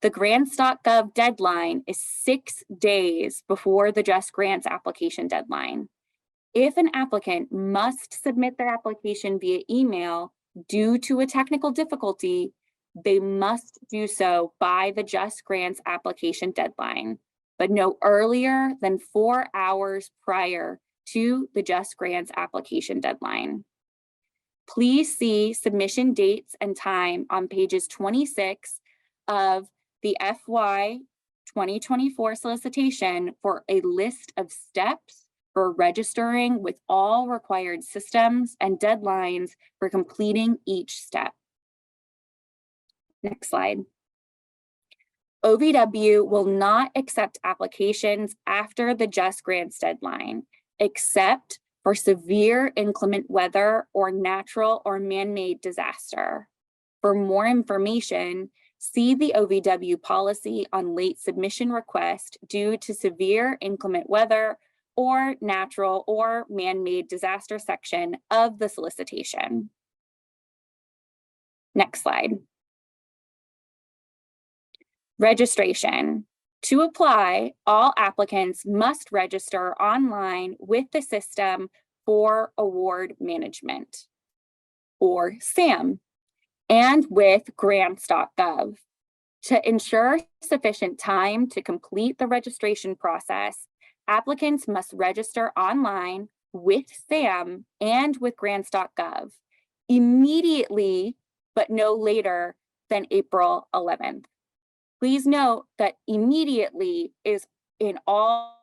The grants.gov deadline is 6 days before the JustGrants application deadline. If an applicant must submit their application via email due to a technical difficulty, they must do so by the JustGrants application deadline, but no earlier than 4 hours prior to the JustGrants application deadline. Please see submission dates and time on pages 26 of the FY 2024 solicitation for a list of steps for registering with all required systems and deadlines for completing each step. Next slide. OVW will not accept applications after the JustGrants deadline, except for severe inclement weather or natural or man-made disaster. For more information, see the OVW policy on late submission request due to severe inclement weather or natural or man-made disaster section of the solicitation. Next slide. Registration. To apply, all applicants must register online with the System for Award Management, or SAM, and with grants.gov. To ensure sufficient time to complete the registration process, applicants must register online with SAM and with grants.gov immediately, but no later than April 11th. Please note that immediately is in all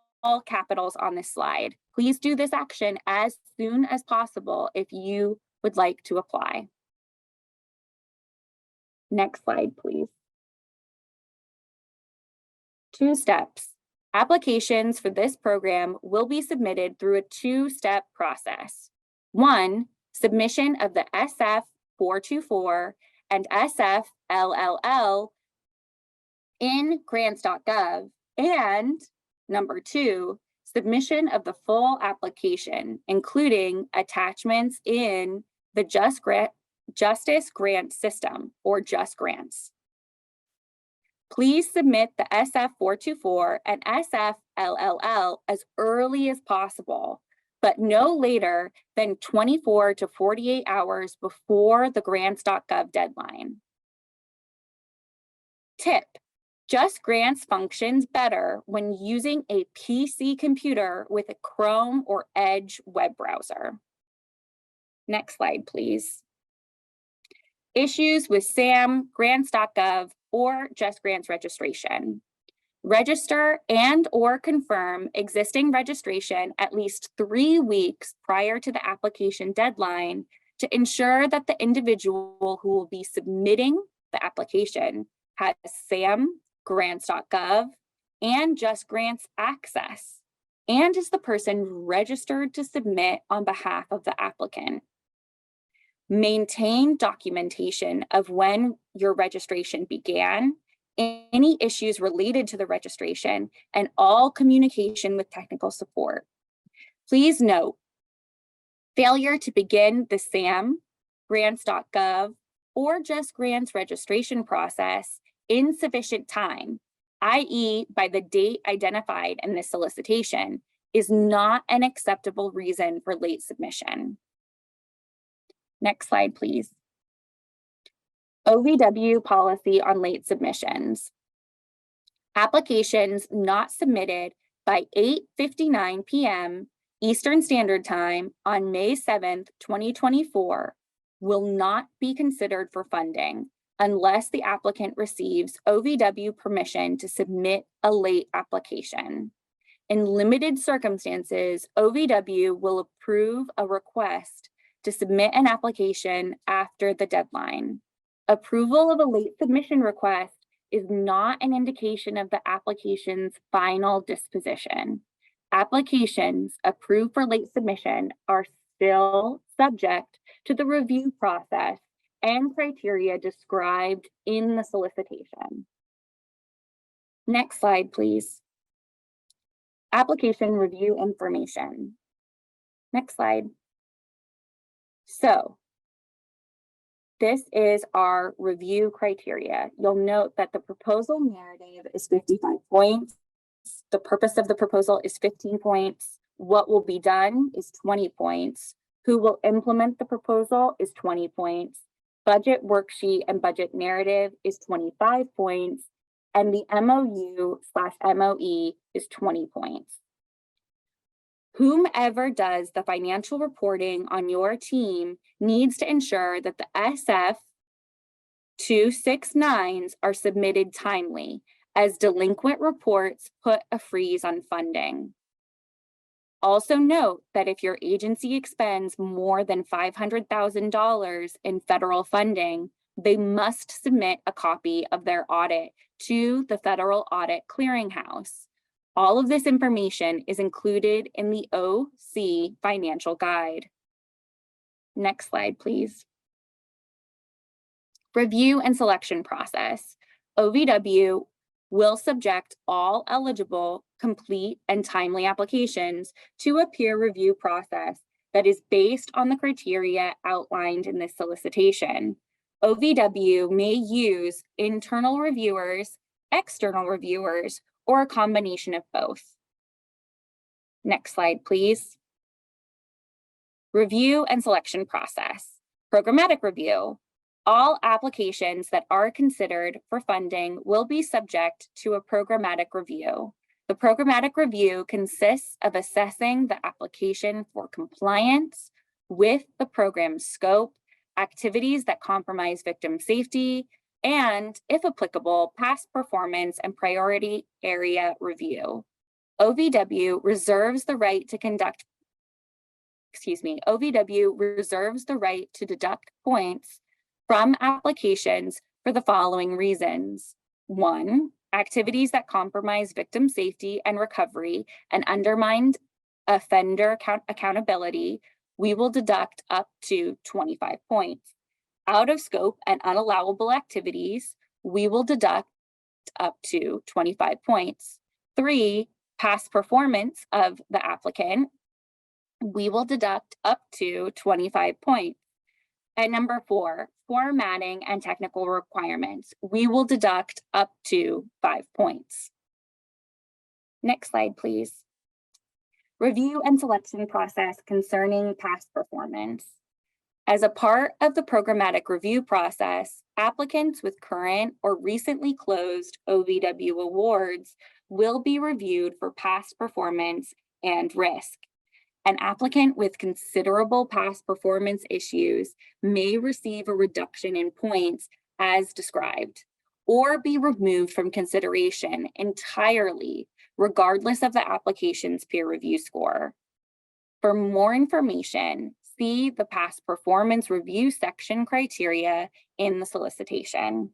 capitals on this slide. Please do this action as soon as possible if you would like to apply. Next slide, please. 2 steps. Applications for this program will be submitted through a 2-step process. 1, submission of the SF424 and SF-LLL in grants.gov, and number 2, submission of the full application, including attachments in the Justice Grant System, or Just Grants. Please submit the SF424 and SF-LLL as early as possible, but no later than 24 to 48 hours before the grants.gov deadline. Tip: Just Grants functions better when using a PC computer with a Chrome or Edge web browser. Next slide, please. Issues with SAM, grants.gov, or Just Grants registration. Register and or confirm existing registration at least 3 weeks prior to the application deadline to ensure that the individual who will be submitting the application has SAM, grants.gov, and Just Grants access, and is the person registered to submit on behalf of the applicant. Maintain documentation of when your registration began, any issues related to the registration, and all communication with technical support. Please note, failure to begin the SAM, grants.gov, or Just Grants registration process in sufficient time, i.e. by the date identified in this solicitation, is not an acceptable reason for late submission. Next slide, please. OVW policy on late submissions. Applications not submitted by 8:59 p.m. Eastern Standard Time on May 7th, 2024 will not be considered for funding unless the applicant receives OVW permission to submit a late application. In limited circumstances, OVW will approve a request to submit an application after the deadline. Approval of a late submission request is not an indication of the application's final disposition. Applications approved for late submission are still subject to the review process and criteria described in the solicitation. Next slide, please. Application review information. Next slide. So, this is our review criteria. You'll note that the proposal narrative is 55 points. The purpose of the proposal is 15 points. What will be done is 20 points. Who will implement the proposal is 20 points. Budget worksheet and budget narrative is 25 points. And the MOU/MOE is 20 points. Whomever does the financial reporting on your team needs to ensure that the SF-269s are submitted timely, as delinquent reports put a freeze on funding. Also note that if your agency expends more than $500,000 in federal funding, they must submit a copy of their audit to the Federal Audit Clearinghouse. All of this information is included in the OC Financial Guide. Next slide, please. Review and selection process. OVW will subject all eligible, complete, and timely applications to a peer review process that is based on the criteria outlined in this solicitation. OVW may use internal reviewers, external reviewers, or a combination of both. Next slide, please. Review and selection process. Programmatic review. All applications that are considered for funding will be subject to a programmatic review. The programmatic review consists of assessing the application for compliance with the program's scope, activities that compromise victim safety, and, if applicable, past performance and priority area review. OVW reserves the right to deduct points from applications for the following reasons. 1, activities that compromise victim safety and recovery and undermine offender accountability, we will deduct up to 25 points. Out of scope and unallowable activities, we will deduct up to 25 points. 3, past performance of the applicant, we will deduct up to 25 points. And number 4, formatting and technical requirements, we will deduct up to 5 points. Next slide, please. Review and selection process concerning past performance. As a part of the programmatic review process, applicants with current or recently closed OVW awards will be reviewed for past performance and risk. An applicant with considerable past performance issues may receive a reduction in points as described, or be removed from consideration entirely, regardless of the application's peer review score. For more information, see the past performance review section criteria in the solicitation.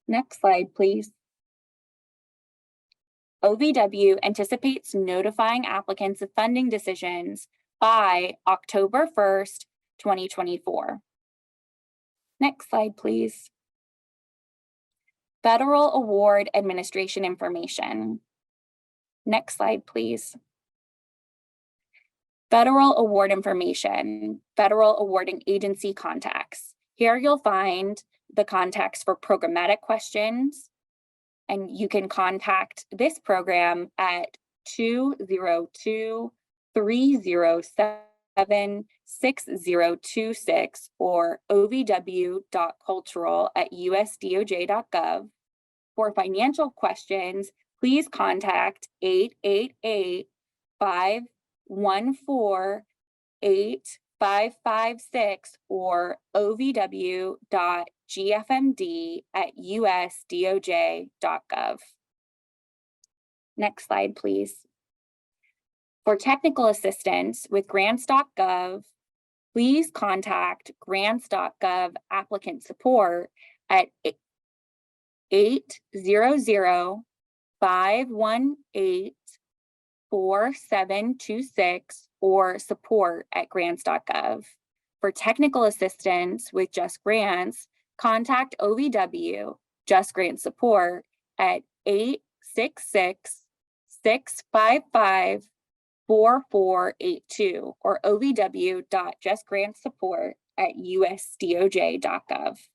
Next slide, please. OVW anticipates notifying applicants of funding decisions by October 1st, 2024. Next slide, please. Federal Award Administration information. Next slide, please. Federal award information, federal awarding agency contacts. Here you'll find the contacts for programmatic questions, and you can contact this program at 202-307-6026 or ovw.cultural@usdoj.gov. For financial questions, please contact 888-514-8556 or ovw.gfmd@usdoj.gov. Next slide, please. For technical assistance with grants.gov, please contact grants.gov applicant support at 800-518-4726 or support@grants.gov. For technical assistance with Just Grants, contact OVW Just Grants Support at 866-655-4482 or ovw.justgrantsupport@usdoj.gov.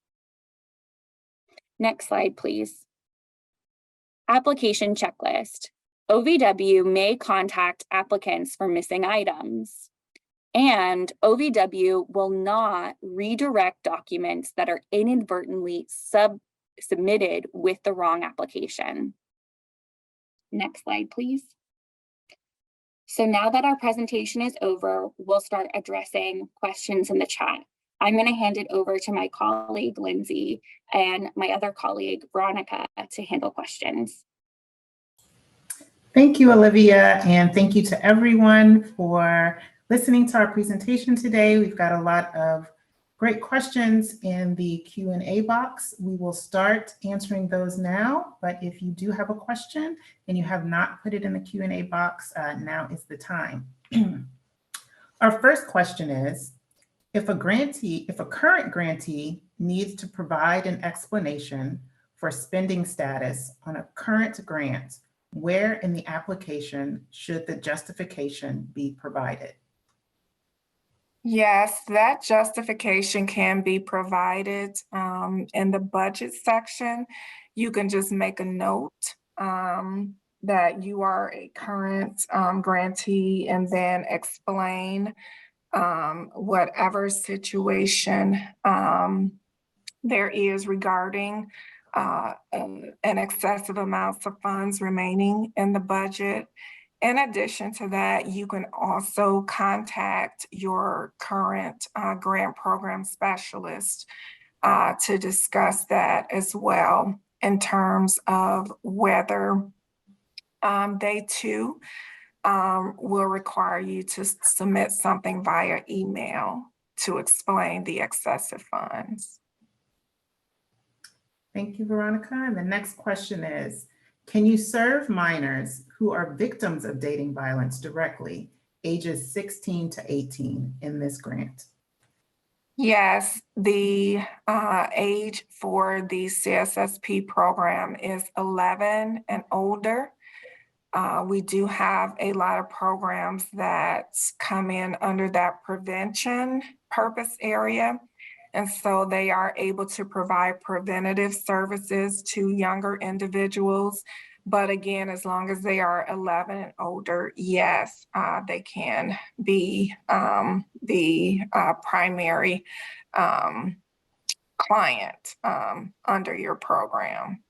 Next slide, please. Application checklist. OVW may contact applicants for missing items, and OVW will not redirect documents that are inadvertently submitted with the wrong application. Next slide, please. So now that our presentation is over, we'll start addressing questions in the chat. I'm going to hand it over to my colleague, Lindsay, and my other colleague, Veronica, to handle questions. Thank you, Olivia, and thank you to everyone for listening to our presentation today. We've got a lot of great questions in the Q&A box. We will start answering those now, but if you do have a question and you have not put it in the Q&A box, now is the time. Our first question is, if a current grantee needs to provide an explanation for for spending status on a current grant, where in the application should the justification be provided? Yes, that justification can be provided in the budget section. You can just make a note that you are a current grantee and then explain whatever situation there is regarding an excessive amounts of funds remaining in the budget. In addition to that, you can also contact your current grant program specialist to discuss that as well in terms of whether they too will require you to submit something via email to explain the excessive funds. Thank you, Veronica. And the next question is, can you serve minors who are victims of dating violence directly, ages 16 to 18 in this grant? Yes, the age for the CSSP program is 11 and older. We do have a lot of programs that come in under that prevention purpose area. And so they are able to provide preventative services to younger individuals. But again, as long as they are 11 and older, yes, they can be the primary client under your program.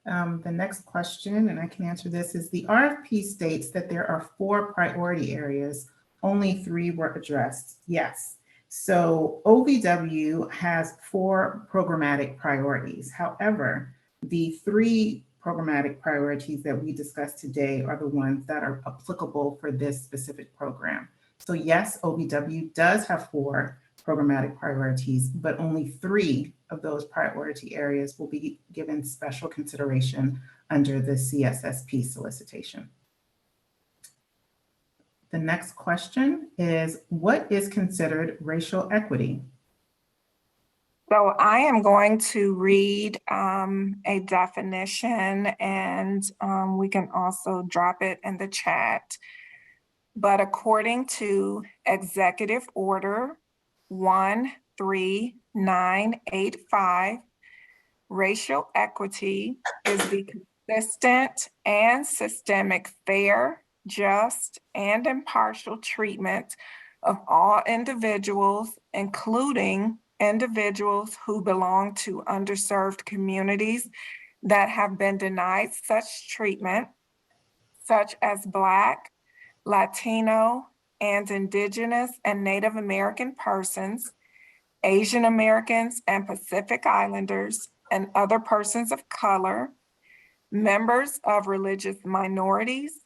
The next question, and I can answer this, is the RFP states that there are 4 priority areas, only 3 were addressed. Yes. So OVW has 4 programmatic priorities. However, the 3 programmatic priorities that we discussed today are the ones that are applicable for this specific program. So yes, OVW does have 4 programmatic priorities, but only 3 of those priority areas will be given special consideration under the CSSP solicitation. The next question is, what is considered racial equity? So I am going to read a definition, and we can also drop it in the chat. But according to Executive Order 13985, racial equity is the consistent and systemic fair, just, and impartial treatment of all individuals, including individuals who belong to underserved communities that have been denied such treatment, such as Black, Latino, and Indigenous and Native American persons, Asian Americans and Pacific Islanders, and other persons of color, members of religious minorities,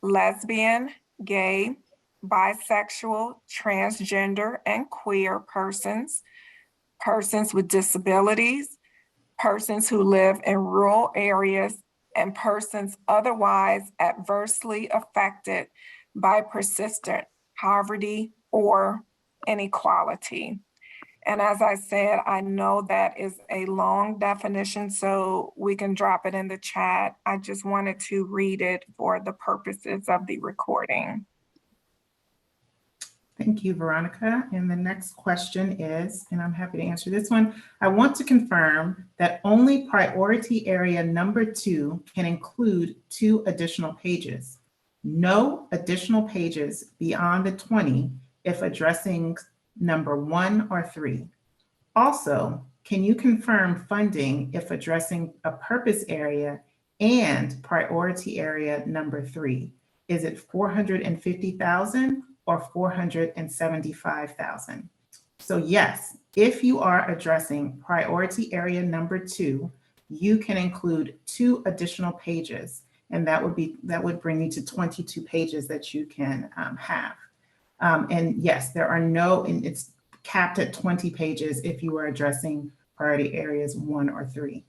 lesbian, gay, bisexual, transgender, and queer persons, persons with disabilities, persons who live in rural areas, and persons otherwise adversely affected by persistent poverty or inequality. And as I said, I know that is a long definition, so we can drop it in the chat. I just wanted to read it for the purposes of the recording. Thank you, Veronica. And the next question is, and I'm happy to answer this one, I want to confirm that only priority area number 2 can include 2 additional pages. No additional pages beyond the 20 if addressing number 1 or 3. Also, can you confirm funding if addressing a purpose area and priority area number 3? Is it $450,000 or $475,000? So yes, if you are addressing priority area number 2, you can include 2 additional pages, and that would bring you to 22 pages that you can have. And yes, there are no, and it's capped at 20 pages if you are addressing priority areas 1 or 3.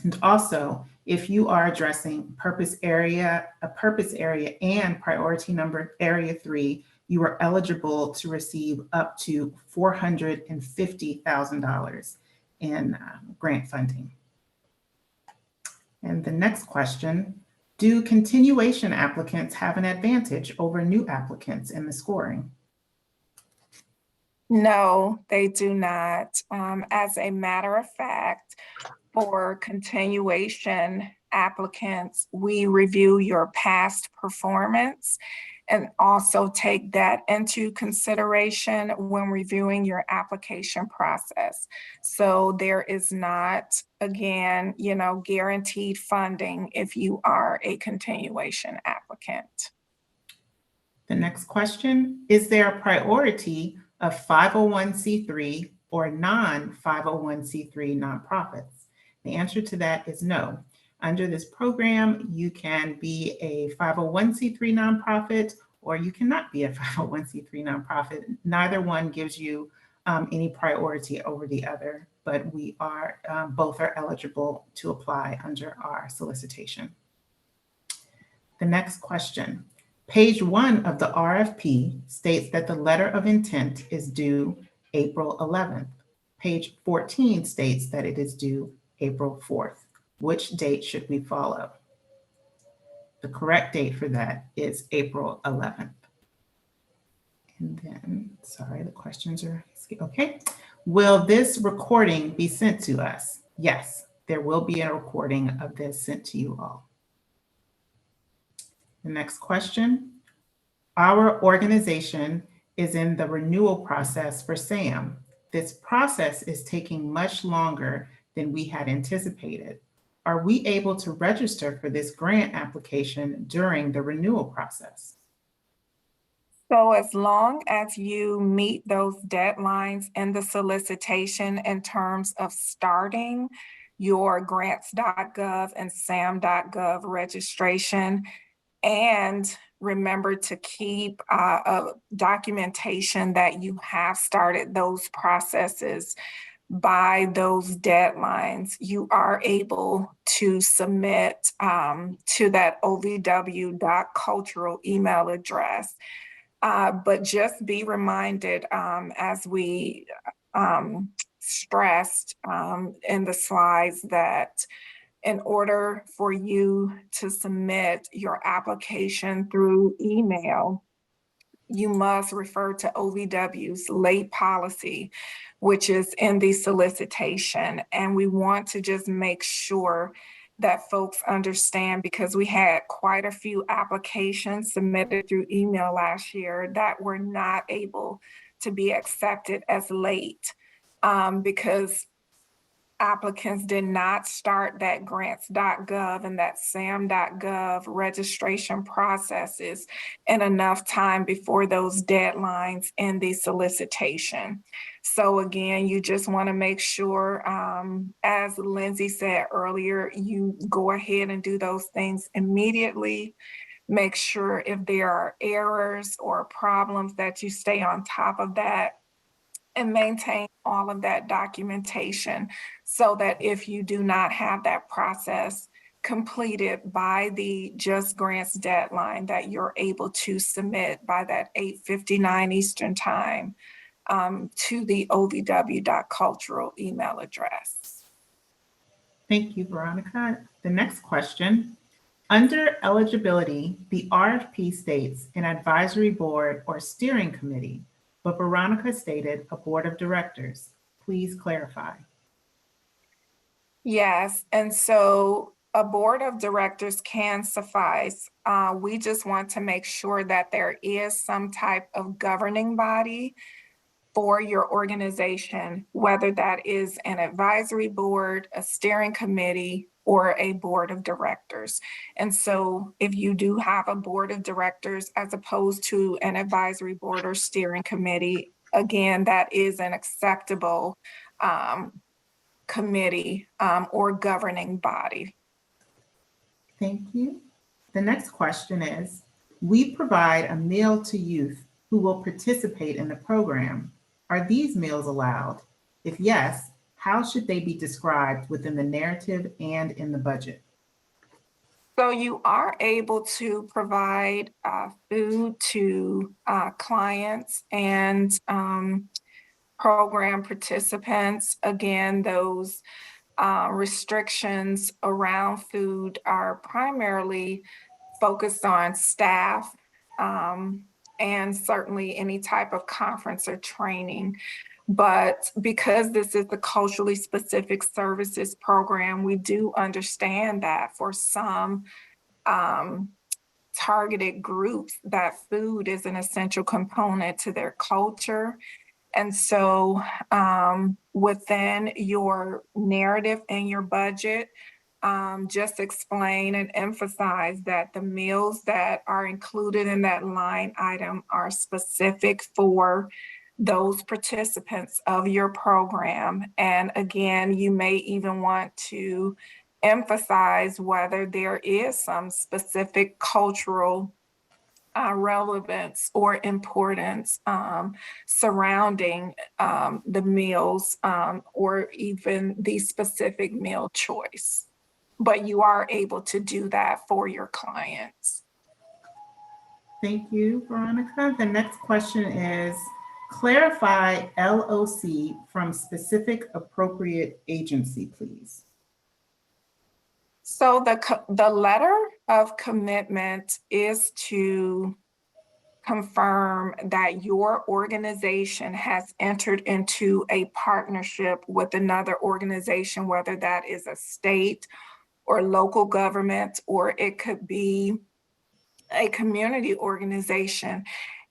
And also, if you are addressing a purpose area and priority number area 3, you are eligible to receive up to $450,000. in grant funding. And the next question, do continuation applicants have an advantage over new applicants in the scoring? No, they do not. As a matter of fact, for continuation applicants, we review your past performance and also take that into consideration when reviewing your application process. So there is not, again, guaranteed funding if you are a continuation applicant. The next question, is there a priority of 501c3 or non-501c3 nonprofits? The answer to that is no. Under this program, you can be a 501c3 nonprofit or you cannot be a 501c3 nonprofit. Neither one gives you any priority over the other, but we are both are eligible to apply under our solicitation. The next question. Page 1 of the RFP states that the letter of intent is due April 11th. Page 14 states that it is due April 4th. Which date should we follow? The correct date for that is April 11th. And then, sorry, the questions are, okay. Will this recording be sent to us? Yes, there will be a recording of this sent to you all. The next question. Our organization is in the renewal process for SAM. This process is taking much longer than we had anticipated. Are we able to register for this grant application during the renewal process? So as long as you meet those deadlines in the solicitation in terms of starting your grants.gov and sam.gov registration, and remember to keep a documentation that you have started those processes by those deadlines, you are able to submit to that ovw.cultural email address. But just be reminded, as we stressed in the slides, that in order for you to submit your application through email, you must refer to OVW's late policy, which is in the solicitation. And we want to just make sure that folks understand, because we had quite a few applications submitted through email last year that were not able to be accepted as late because applicants did not start that grants.gov and that sam.gov registration processes in enough time before those deadlines in the solicitation. So again, you just want to make sure, as Lindsay said earlier, you go ahead and do those things immediately. Make sure if there are errors or problems that you stay on top of that and maintain all of that documentation so that if you do not have that process completed by the Just Grants deadline, that you're able to submit by that 8:59 Eastern time to the ovw.cultural email address. Thank you, Veronica. The next question. Under eligibility, the RFP states an advisory board or steering committee, but Veronica stated a board of directors. Please clarify. Yes, and so a board of directors can suffice. We just want to make sure that there is some type of governing body for your organization, whether that is an advisory board, a steering committee, or a board of directors. And so if you do have a board of directors as opposed to an advisory board or steering committee, again, that is an acceptable committee or governing body. Thank you. The next question is, we provide a meal to youth who will participate in the program. Are these meals allowed? If yes, how should they be described within the narrative and in the budget? So you are able to provide food to clients and program participants, again, those restrictions around food are primarily focused on staff, and certainly any type of conference or training. But because this is the culturally specific services program, we do understand that for some targeted groups, that food is an essential component to their culture. And so within your narrative and your budget, just explain and emphasize that the meals that are included in that line item are specific for those participants of your program. And again, you may even want to emphasize whether there is some specific cultural relevance or importance surrounding the meals or even the specific meal choice. But you are able to do that for your clients. Thank you, Veronica. The next question is, clarify LOC from specific appropriate agency, please. So the letter of commitment is to confirm that your organization has entered into a partnership with another organization, whether that is a state or local government, or it could be a community organization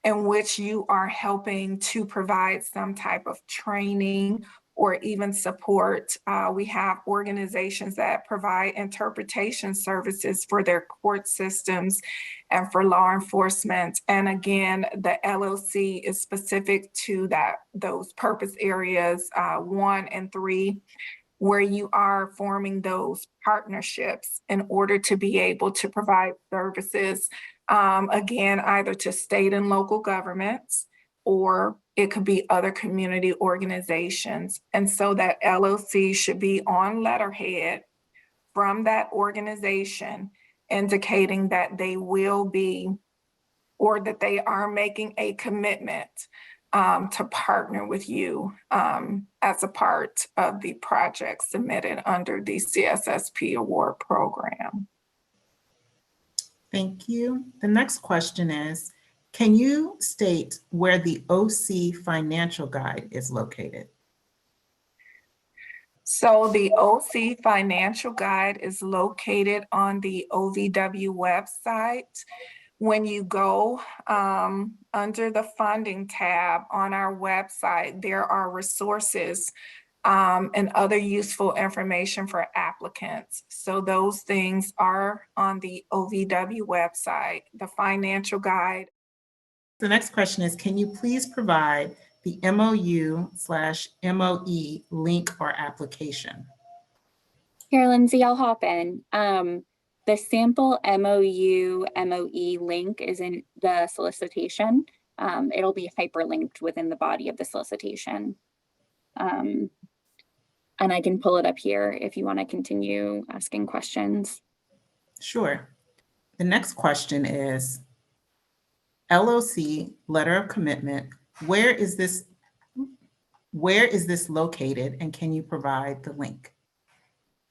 in which you are helping to provide some type of training or even support. We have organizations that provide interpretation services for their court systems and for law enforcement. And again, the LLC is specific to those purpose areas 1 and 3, where you are forming those partnerships in order to be able to provide services, again, either to state and local governments, or it could be other community organizations. And so that LLC should be on letterhead from that organization indicating that they will be, or that they are making a commitment to partner with you as a part of the project submitted under the CSSP award program. Thank you. The next question is, can you state where the OC financial guide is located? So the OC financial guide is located on the OVW website. When you go under the funding tab on our website, there are resources and other useful information for applicants. So those things are on the OVW website, the financial guide. The next question is, can you please provide the MOU/MOE link or application? Here, Lindsay, I'll hop in. The sample MOU/MOE link is in the solicitation. It'll be hyperlinked within the body of the solicitation. And I can pull it up here if you want to continue asking questions. Sure. The next question is, LOC, letter of commitment, where is this located, and can you provide the link?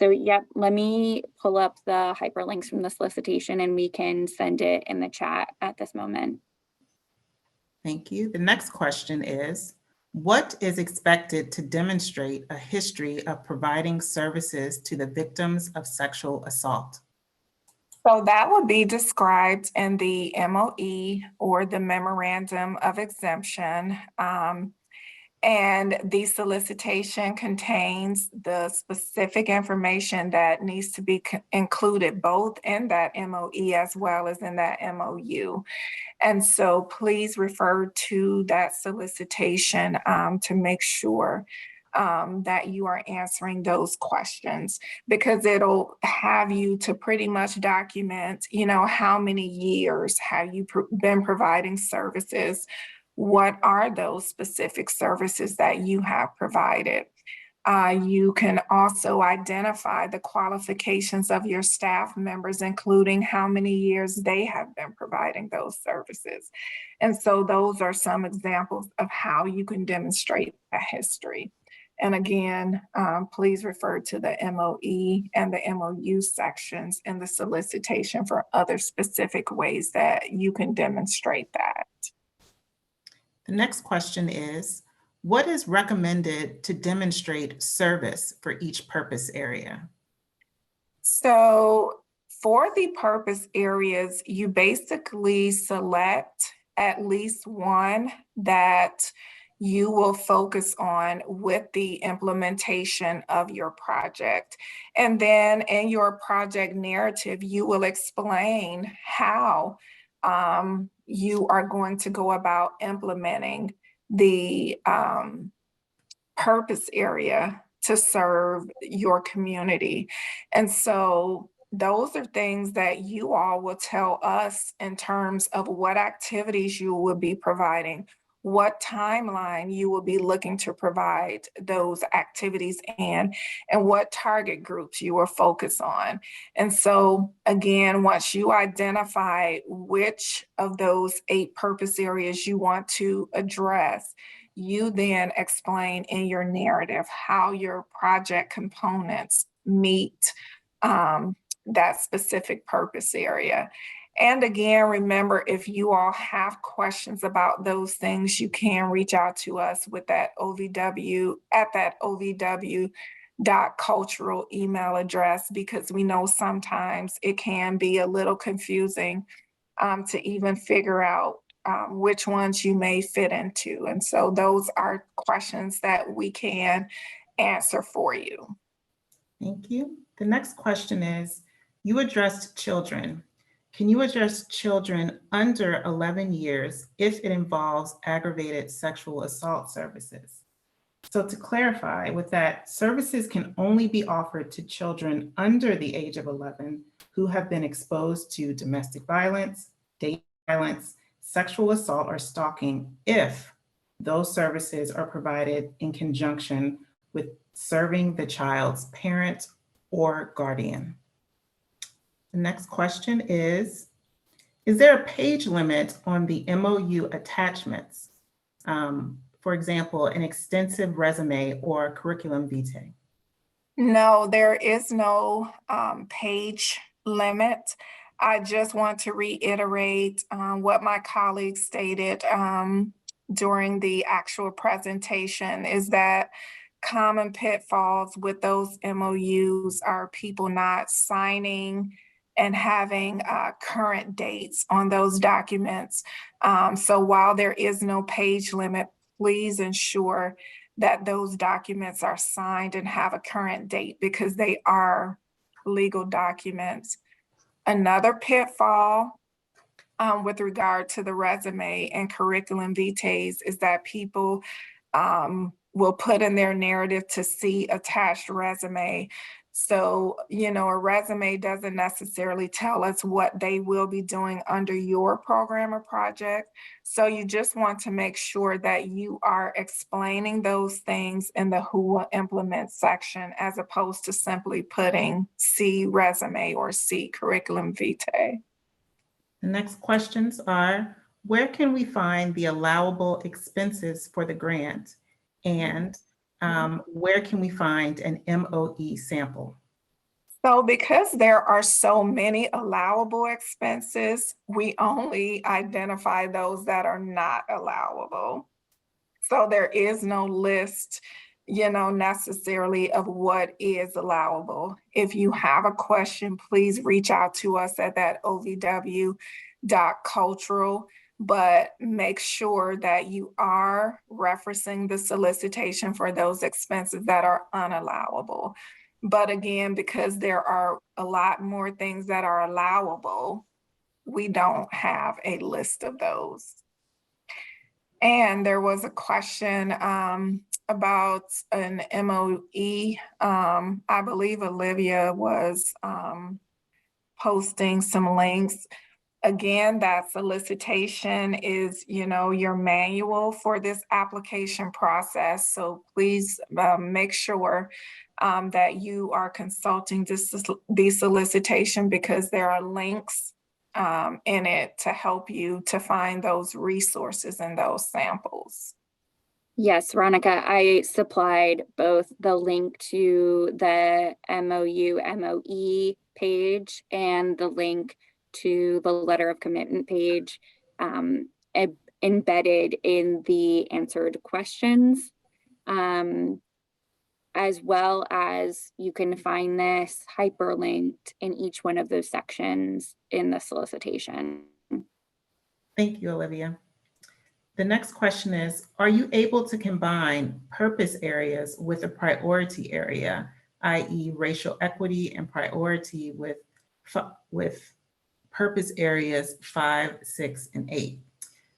So yep, let me pull up the hyperlinks from the solicitation and we can send it in the chat at this moment. Thank you. The next question is, what is expected to demonstrate a history of providing services to the victims of sexual assault? So that would be described in the MOE or the Memorandum of Exemption. And the solicitation contains the specific information that needs to be included both in that MOE as well as in that MOU. And so please refer to that solicitation to make sure that you are answering those questions, because it'll have you to pretty much document, how many years have you been providing services? What are those specific services that you have provided? You can also identify the qualifications of your staff members, including how many years they have been providing those services. And so those are some examples of how you can demonstrate a history. And again, please refer to the MOE and the MOU sections in the solicitation for other specific ways that you can demonstrate that. The next question is, what is recommended to demonstrate service for each purpose area? So for the purpose areas, you basically select at least one that you will focus on with the implementation of your project. And then in your project narrative, you will explain how you are going to go about implementing the purpose area to serve your community. And so those are things that you all will tell us in terms of what activities you will be providing, what timeline you will be looking to provide those activities in, and what target groups you will focus on. And so again, once you identify which of those 8 purpose areas you want to address, you then explain in your narrative how your project components meet that specific purpose area. And again, remember, if you all have questions about those things, you can reach out to us with that OVW at that OVW.cultural email address, because we know sometimes it can be a little confusing to even figure out which ones you may fit into. And so those are questions that we can answer for you. Thank you. The next question is, you addressed children. Can you address children under 11 years if it involves aggravated sexual assault services? So to clarify with that, services can only be offered to children under the age of 11 who have been exposed to domestic violence, date violence, sexual assault, or stalking if those services are provided in conjunction with serving the child's parent or guardian. The next question is there a page limit on the MOU attachments? For example, an extensive resume or curriculum vitae? No, there is no page limit. I just want to reiterate what my colleagues stated during the actual presentation, is that common pitfalls with those MOUs are people not signing and having current dates on those documents. So while there is no page limit, please ensure that those documents are signed and have a current date, because they are legal documents. Another pitfall with regard to the resume and curriculum vitae is that people will put in their narrative to see attached resume. So, a resume doesn't necessarily tell us what they will be doing under your program or project. So you just want to make sure that you are explaining those things in the who will implement section, as opposed to simply putting see resume or see curriculum vitae. The next questions are, where can we find the allowable expenses for the grant? And where can we find an MOE sample? So because there are so many allowable expenses, we only identify those that are not allowable. So there is no list, necessarily of what is allowable. If you have a question, please reach out to us at that OVW.cultural. But make sure that you are referencing the solicitation for those expenses that are unallowable. But again, because there are a lot more things that are allowable, we don't have a list of those. And there was a question about an MOE. I believe Olivia was posting some links. Again, that solicitation is, your manual for this application process. So please make sure that you are consulting the solicitation, because there are links in it to help you to find those resources and those samples. Yes, Veronica, I supplied both the link to the MOU MOE page and the link to the letter of commitment page embedded in the answered questions, as well as you can find this hyperlinked in each one of those sections in the solicitation. Thank you, Olivia. The next question is, are you able to combine purpose areas with a priority area, i.e. racial equity and priority with purpose areas 5, 6, and 8?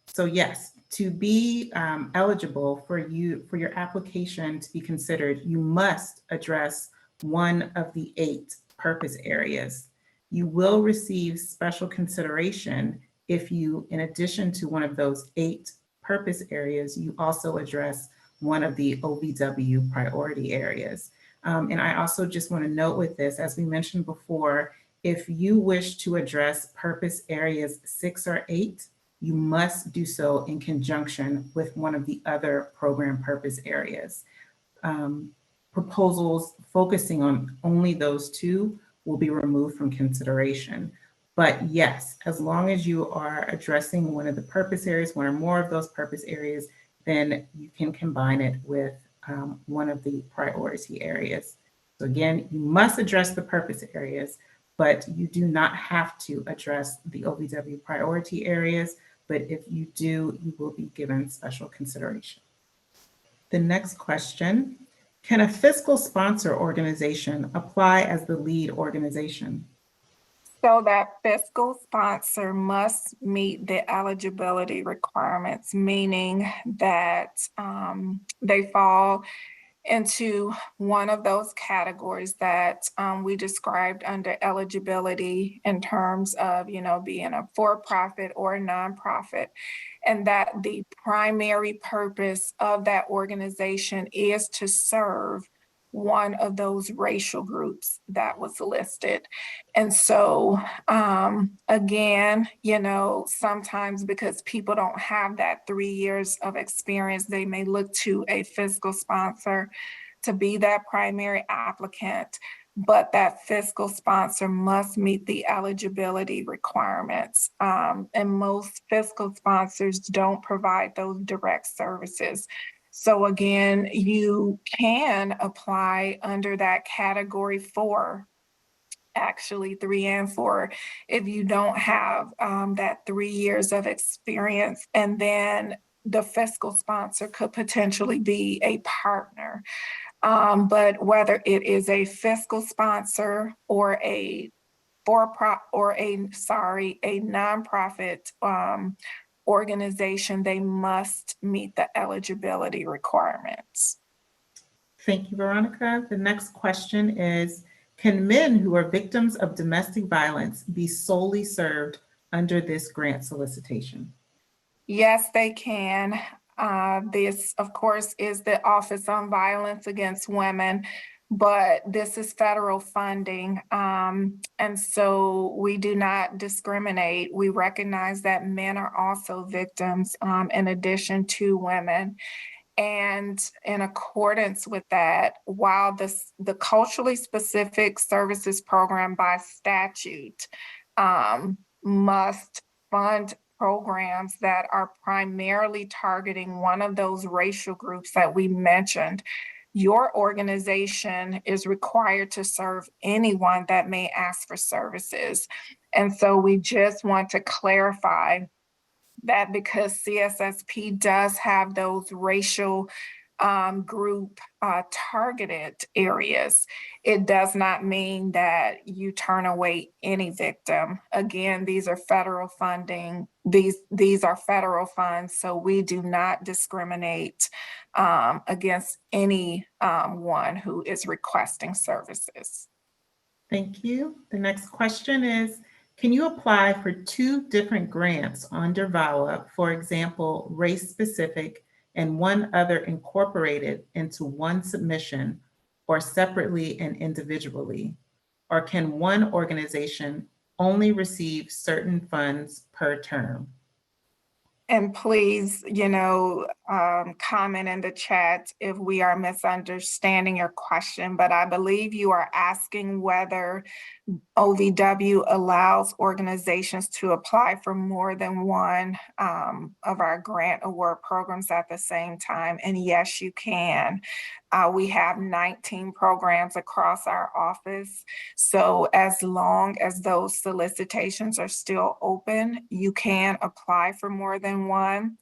So yes, to be eligible for your application to be considered, you must address one of the 8 purpose areas. You will receive special consideration if you, in addition to one of those 8 purpose areas, you also address one of the OVW priority areas. And I also just want to note with this, as we mentioned before, if you wish to address purpose areas 6 or 8, you must do so in conjunction with one of the other program purpose areas. Proposals focusing on only those 2 will be removed from consideration. But yes, as long as you are addressing one of the purpose areas, one or more of those purpose areas, then you can combine it with one of the priority areas. So again, you must address the purpose areas, but you do not have to address the OVW priority areas. But if you do, you will be given special consideration. The next question, can a fiscal sponsor organization apply as the lead organization? So that fiscal sponsor must meet the eligibility requirements, meaning that they fall into one of those categories that we described under eligibility in terms of, being a for-profit or a nonprofit, and that the primary purpose of that organization is to serve one of those racial groups that was listed. And so, again, sometimes because people don't have that 3 years of experience, they may look to a fiscal sponsor to be that primary applicant, but that fiscal sponsor must meet the eligibility requirements. And most fiscal sponsors don't provide those direct services. So again, you can apply under that category 4, actually 3 and 4, if you don't have that 3 years of experience. And then the fiscal sponsor could potentially be a partner. But whether it is a fiscal sponsor or a nonprofit organization, they must meet the eligibility requirements. Thank you, Veronica. The next question is, can men who are victims of domestic violence be solely served under this grant solicitation? Yes, they can. This, of course, is the Office on Violence Against Women, but this is federal funding. And so we do not discriminate. We recognize that men are also victims in addition to women. And in accordance with that, while the culturally specific services program by statute must fund programs that are primarily targeting one of those racial groups that we mentioned, your organization is required to serve anyone that may ask for services. And so we just want to clarify that because CSSP does have those racial group targeted areas, it does not mean that you turn away any victim. Again, these are federal funding. These are federal funds, so we do not discriminate against anyone who is requesting services. Thank you. The next question is, Can you apply for 2 different grants under VAWA, for example, race-specific and one other incorporated into one submission or separately and individually? Or can one organization only receive certain funds per term? And please, comment in the chat if we are misunderstanding your question, but I believe you are asking whether OVW allows organizations to apply for more than one of our grant award programs at the same time. And yes, you can. We have 19 programs across our office. So as long as those solicitations are still open, you can apply for more than one.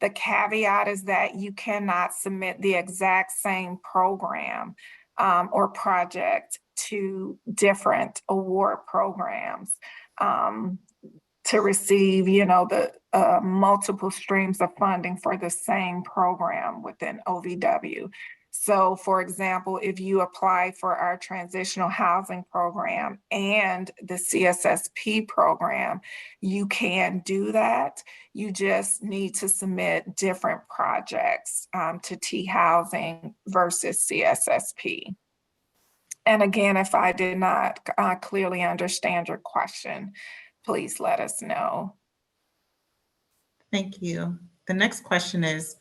The caveat is that you cannot submit the exact same program or project to different award programs to receive, the multiple streams of funding for the same program within OVW. So for example, if you apply for our transitional housing program and the CSSP program, you can do that. You just need to submit different projects to T Housing versus CSSP. And again, if I did not clearly understand your question, please let us know. Thank you. The next question is,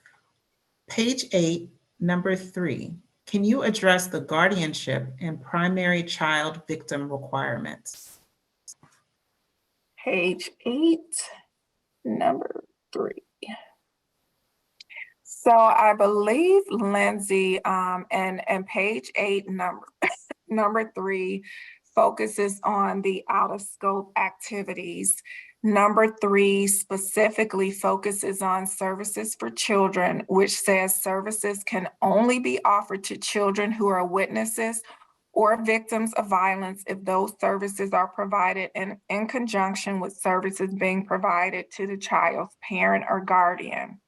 page 8, number 3. Can you address the guardianship and primary child victim requirements? Page 8, number 3. So I believe Lindsay, and page 8, number 3 focuses on the out of scope activities. Number 3 specifically focuses on services for children, which says services can only be offered to children who are witnesses or victims of violence if those services are provided in conjunction with services being provided to the child's parent or guardian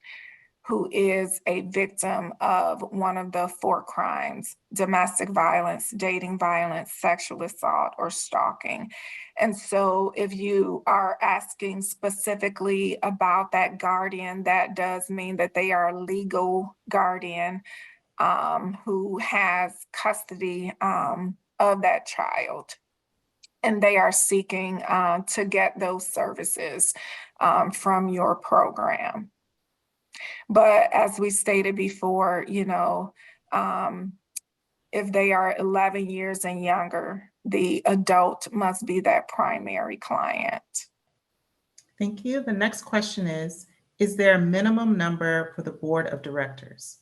who is a victim of one of the 4 crimes: domestic violence, dating violence, sexual assault, or stalking. And so if you are asking specifically about that guardian, that does mean that they are a legal guardian who has custody of that child. And they are seeking to get those services from your program. But as we stated before, if they are 11 years and younger, the adult must be that primary client. Thank you. The next question is there a minimum number for the board of directors?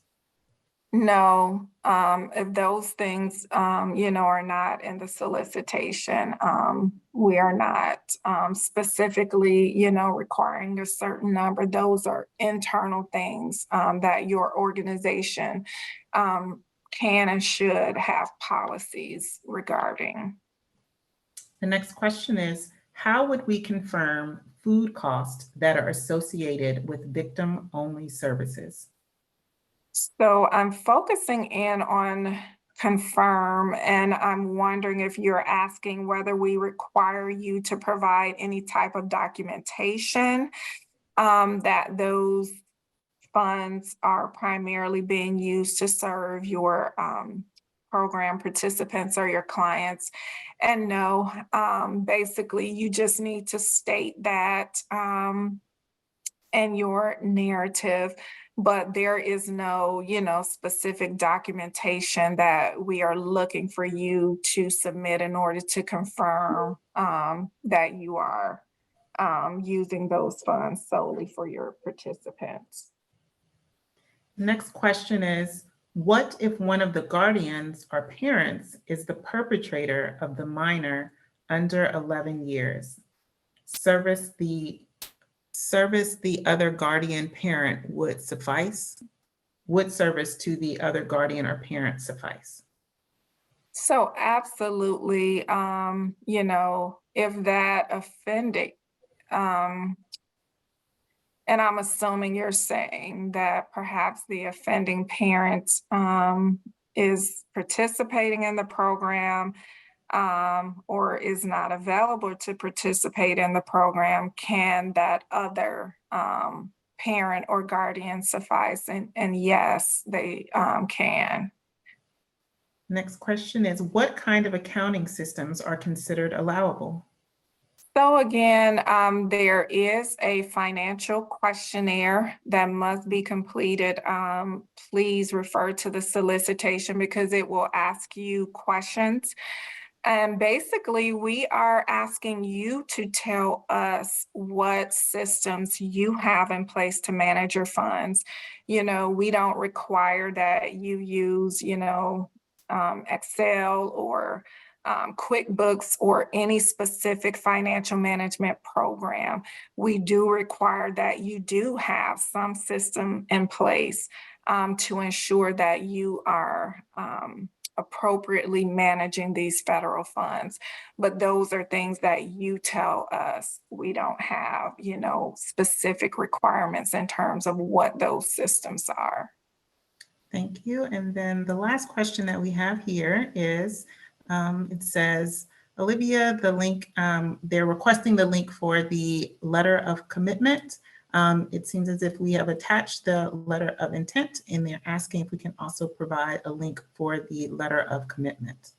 No, if those things, are not in the solicitation, we are not specifically, requiring a certain number. Those are internal things that your organization can and should have policies regarding. The next question is, how would we confirm food costs that are associated with victim-only services? So I'm focusing in on confirm, and I'm wondering if you're asking whether we require you to provide any type of documentation that those funds are primarily being used to serve your program participants or your clients. And no, basically you just need to state that in your narrative, but there is no, specific documentation that we are looking for you to submit in order to confirm that you are using those funds solely for your participants. Next question is, what if one of the guardians or parents is the perpetrator of the minor under 11 years? Service the other guardian parent would suffice? Would service to the other guardian or parent suffice? So absolutely, if that offended, and I'm assuming you're saying that perhaps the offending parent is participating in the program, or is not available to participate in the program, can that other parent or guardian suffice? And yes, they can. Next question is, what kind of accounting systems are considered allowable? So again, there is a financial questionnaire that must be completed. Please refer to the solicitation because it will ask you questions. And basically, we are asking you to tell us what systems you have in place to manage your funds. You know, we don't require that you use, Excel or QuickBooks or any specific financial management program. We do require that you do have some system in place to ensure that you are appropriately managing these federal funds. But those are things that you tell us. We don't have, specific requirements in terms of what those systems are. Thank you. And then the last question that we have here is, it says, Olivia, the link, they're requesting the link for the letter of commitment. It seems as if we have attached the letter of intent and they're asking if we can also provide a link for the letter of commitment.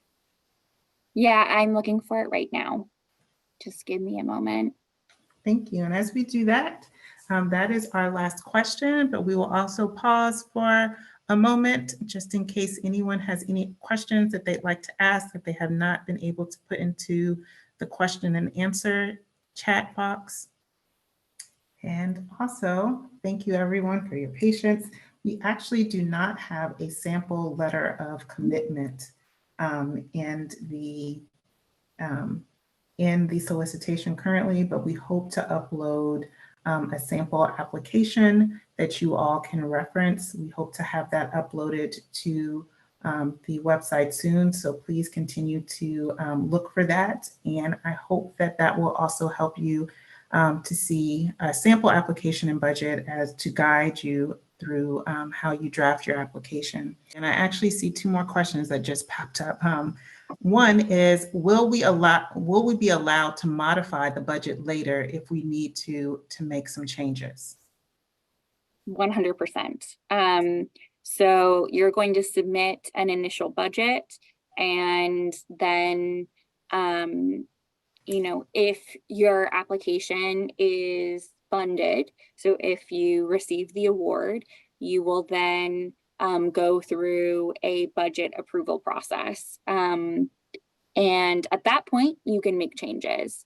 Yeah, I'm looking for it right now. Just give me a moment. Thank you. And as we do that, that is our last question, but we will also pause for a moment just in case anyone has any questions that they'd like to ask that they have not been able to put into the question and answer chat box. And also, thank you everyone for your patience. We actually do not have a sample letter of commitment in the solicitation currently, but we hope to upload a sample application that you all can reference. We hope to have that uploaded to the website soon, so please continue to look for that. And I hope that that will also help you to see a sample application and budget as to guide you through how you draft your application. And I actually see two more questions that just popped up. One is, will we be allowed to modify the budget later if we need to make some changes? 100%. So you're going to submit an initial budget, and then, if your application is funded, so if you receive the award, you will then go through a budget approval process. And at that point, you can make changes.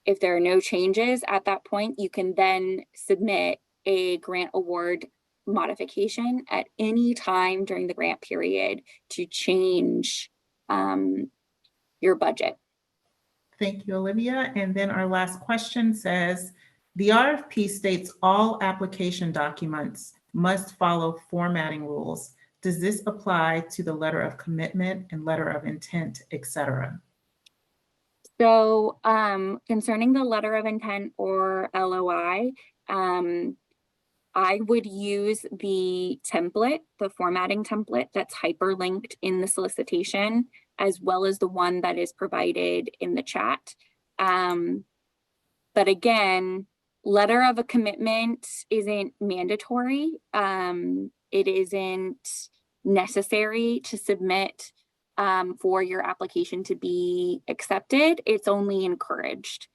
If there are no changes at that point, you can then submit a grant award modification at any time during the grant period to change your budget. Thank you, Olivia. And then our last question says, the RFP states all application documents must follow formatting rules. Does this apply to the letter of commitment and letter of intent, etc.? So concerning the letter of intent or LOI, I would use the template, the formatting template that's hyperlinked in the solicitation, as well as the one that is provided in the chat. But again, letter of a commitment isn't mandatory. It isn't necessary to submit for your application to be accepted. It's only encouraged.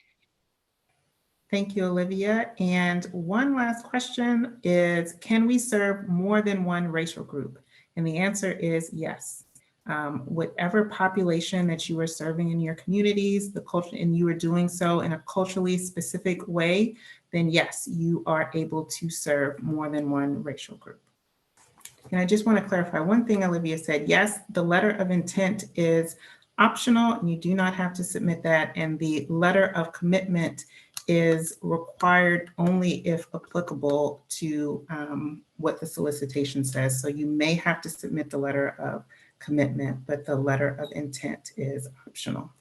Thank you, Olivia. And one last question is, can we serve more than one racial group? And the answer is yes. Whatever population that you are serving in your communities, the culture, and you are doing so in a culturally specific way, then yes, you are able to serve more than one racial group. And I just want to clarify one thing Olivia said. Yes, the letter of intent is optional and you do not have to submit that. And the letter of commitment is required only if applicable to what the solicitation says. So you may have to submit the letter of commitment, but the letter of intent is optional.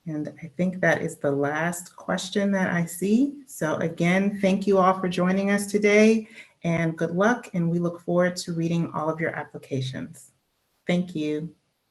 And I think that is the last question that I see. So again, thank you all for joining us today and good luck. And we look forward to reading all of your applications. Thank you.